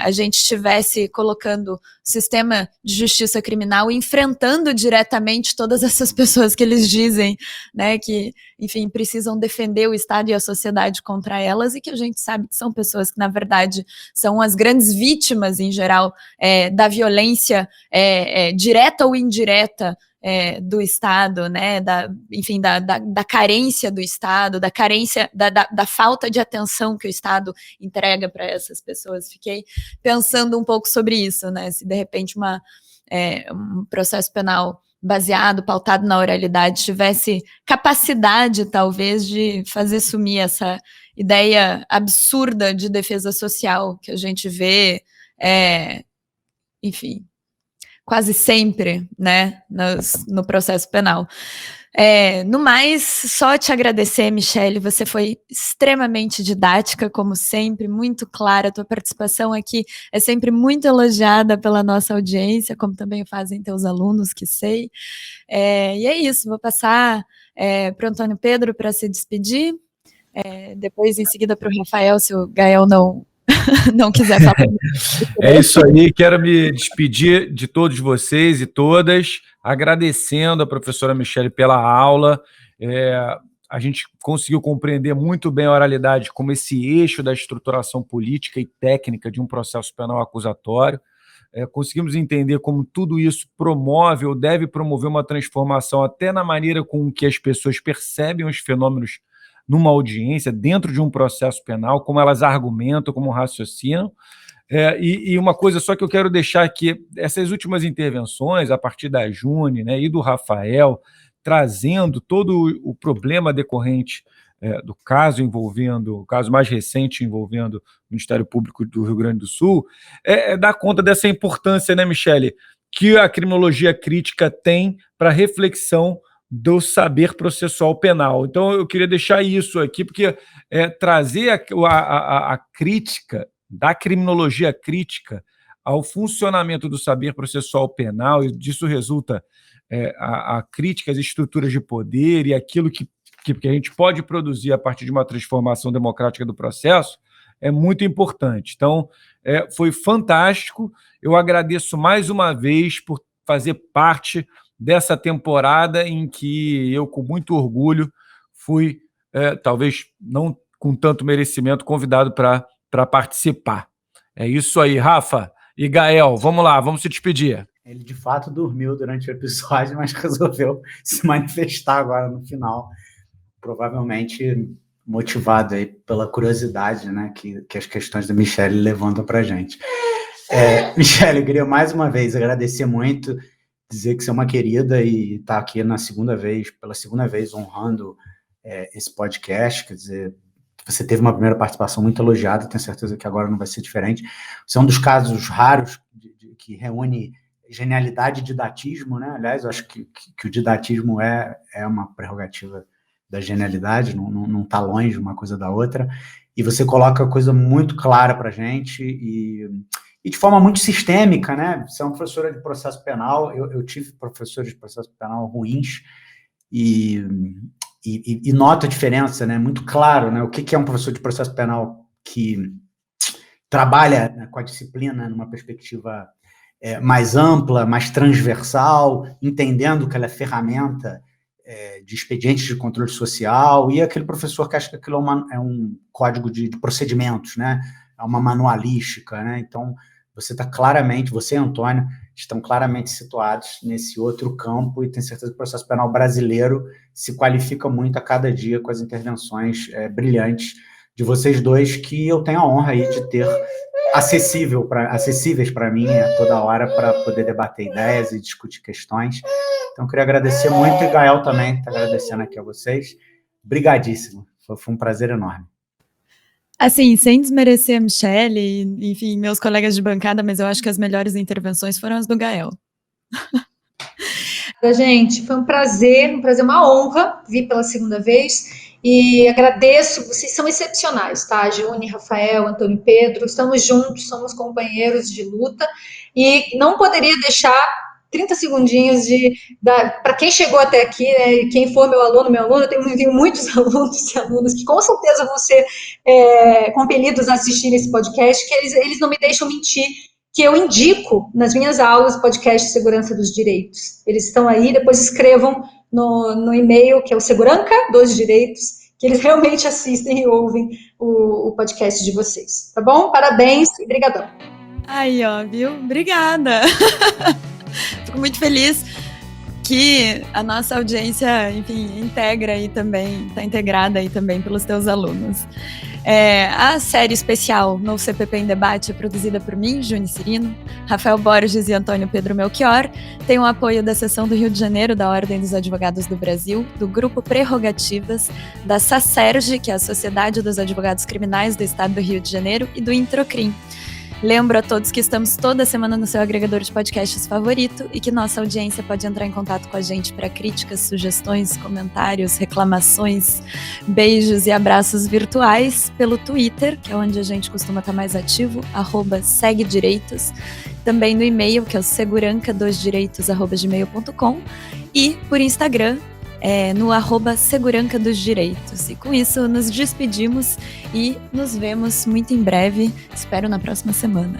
a gente estivesse colocando o sistema de justiça criminal, enfrentando diretamente todas essas pessoas que eles dizem, né, que, enfim, precisam defender o Estado e a sociedade contra elas, e que a gente sabe que são pessoas que, na verdade, são as grandes vítimas, em geral, da violência direta ou indireta do Estado, né, enfim, da carência do Estado, da carência, da falta de atenção que o Estado entrega para essas pessoas. Fiquei pensando um pouco sobre isso, né, se de repente um processo penal baseado, pautado na oralidade, tivesse capacidade, talvez, de fazer sumir essa ideia absurda de defesa social que a gente vê, enfim, quase sempre, né, no processo penal. No mais, só te agradecer, Michele, você foi extremamente didática, como sempre, muito clara, a tua participação aqui é sempre muito elogiada pela nossa audiência, como também fazem teus alunos, que sei. E é isso, vou passar para o Antônio Pedro para se despedir, depois em seguida para o Rafael, se o Gael não quiser falar. É isso aí, quero me despedir de todos vocês e todas, agradecendo a professora Michele pela aula. A gente conseguiu compreender muito bem a oralidade como esse eixo da estruturação política e técnica de um processo penal acusatório. Conseguimos entender como tudo isso promove ou deve promover uma transformação até na maneira com que as pessoas percebem os fenômenos numa audiência, dentro de um processo penal, como elas argumentam, como raciocinam. E uma coisa só que eu quero deixar aqui, essas últimas intervenções, a partir da Juni, né, e do Rafael, trazendo todo o problema decorrente do caso o caso mais recente envolvendo o Ministério Público do Rio Grande do Sul, dá conta dessa importância, né, Michele, que a criminologia crítica tem para a reflexão do saber processual penal. Então, eu queria deixar isso aqui, porque trazer a crítica da criminologia crítica ao funcionamento do saber processual penal, e disso resulta a crítica às estruturas de poder e aquilo que a gente pode produzir a partir de uma transformação democrática do processo, é muito importante. Então, foi fantástico. Eu agradeço mais uma vez por fazer parte dessa temporada em que eu, com muito orgulho, fui, talvez não com tanto merecimento, convidado para participar. É isso aí, Rafa e Gael, vamos lá, vamos se despedir. Ele, de fato, dormiu durante o episódio, mas resolveu se manifestar agora no final, provavelmente motivado aí pela curiosidade, né, que as questões da Michele levantam para a gente. Michele, eu queria mais uma vez agradecer muito, dizer que você é uma querida e está aqui pela segunda vez, honrando esse podcast. Quer dizer, você teve uma primeira participação muito elogiada, tenho certeza que agora não vai ser diferente. Você é um dos casos raros que reúne genialidade e didatismo, né? Aliás, eu acho que o didatismo é uma prerrogativa da genialidade, não está longe uma coisa da outra, e você coloca a coisa muito clara para a gente e de forma muito sistêmica, né? Você é uma professora de processo penal, eu tive professores de processo penal ruins e noto a diferença, né? Muito claro, né? O que é um professor de processo penal que trabalha, né, com a disciplina numa perspectiva mais ampla, mais transversal, entendendo que ela é ferramenta de expedientes de controle social, e aquele professor que acha que aquilo é um código de procedimentos, né? É uma manualística, né? Então, você está claramente, você, Antônio, estão claramente situados nesse outro campo, e tenho certeza que o processo penal brasileiro se qualifica muito a cada dia com as intervenções brilhantes de vocês dois, que eu tenho a honra aí de ter acessíveis para mim a toda hora, para poder debater ideias e discutir questões. Então, queria agradecer muito, e Gael também está agradecendo aqui a vocês. Brigadíssimo, foi um prazer enorme. Assim, sem desmerecer a Michelle, enfim, meus colegas de bancada, mas eu acho que as melhores intervenções foram as do Gael. Gente, foi um prazer, uma honra vir pela segunda vez, e agradeço, vocês são excepcionais, tá? Juni, Rafael, Antônio, Pedro, estamos juntos, somos companheiros de luta, e não poderia deixar 30 segundinhos para quem chegou até aqui, né, quem for meu aluno, eu tenho muitos alunos e alunas que com certeza vão ser compelidos a assistir esse podcast, que eles não me deixam mentir, que eu indico nas minhas aulas podcast de segurança dos direitos. Eles estão aí, depois escrevam no e-mail, que é o Seguranca dos Direitos, que eles realmente assistem e ouvem o podcast de vocês, tá bom? Parabéns e brigadão. Aí, ó, viu? Obrigada! Fico muito feliz que a nossa audiência, enfim, integra aí também, está integrada aí também pelos teus alunos. A série especial No CPP em Debate é produzida por mim, Juni Cirino, Rafael Borges e Antônio Pedro Melchior. Tem o apoio da Seção do Rio de Janeiro da Ordem dos Advogados do Brasil, do Grupo Prerrogativas, da SACERJ, que é a Sociedade dos Advogados Criminais do Estado do Rio de Janeiro, e do Introcrim. Lembro a todos que estamos toda semana no seu agregador de podcasts favorito e que nossa audiência pode entrar em contato com a gente para críticas, sugestões, comentários, reclamações, beijos e abraços virtuais pelo Twitter, que é onde a gente costuma estar mais ativo, @seguedireitos, também no e-mail, que é o seguranca2direitos@gmail.com, e por Instagram, no @Seguranca dos Direitos. E com isso nos despedimos e nos vemos muito em breve, espero na próxima semana.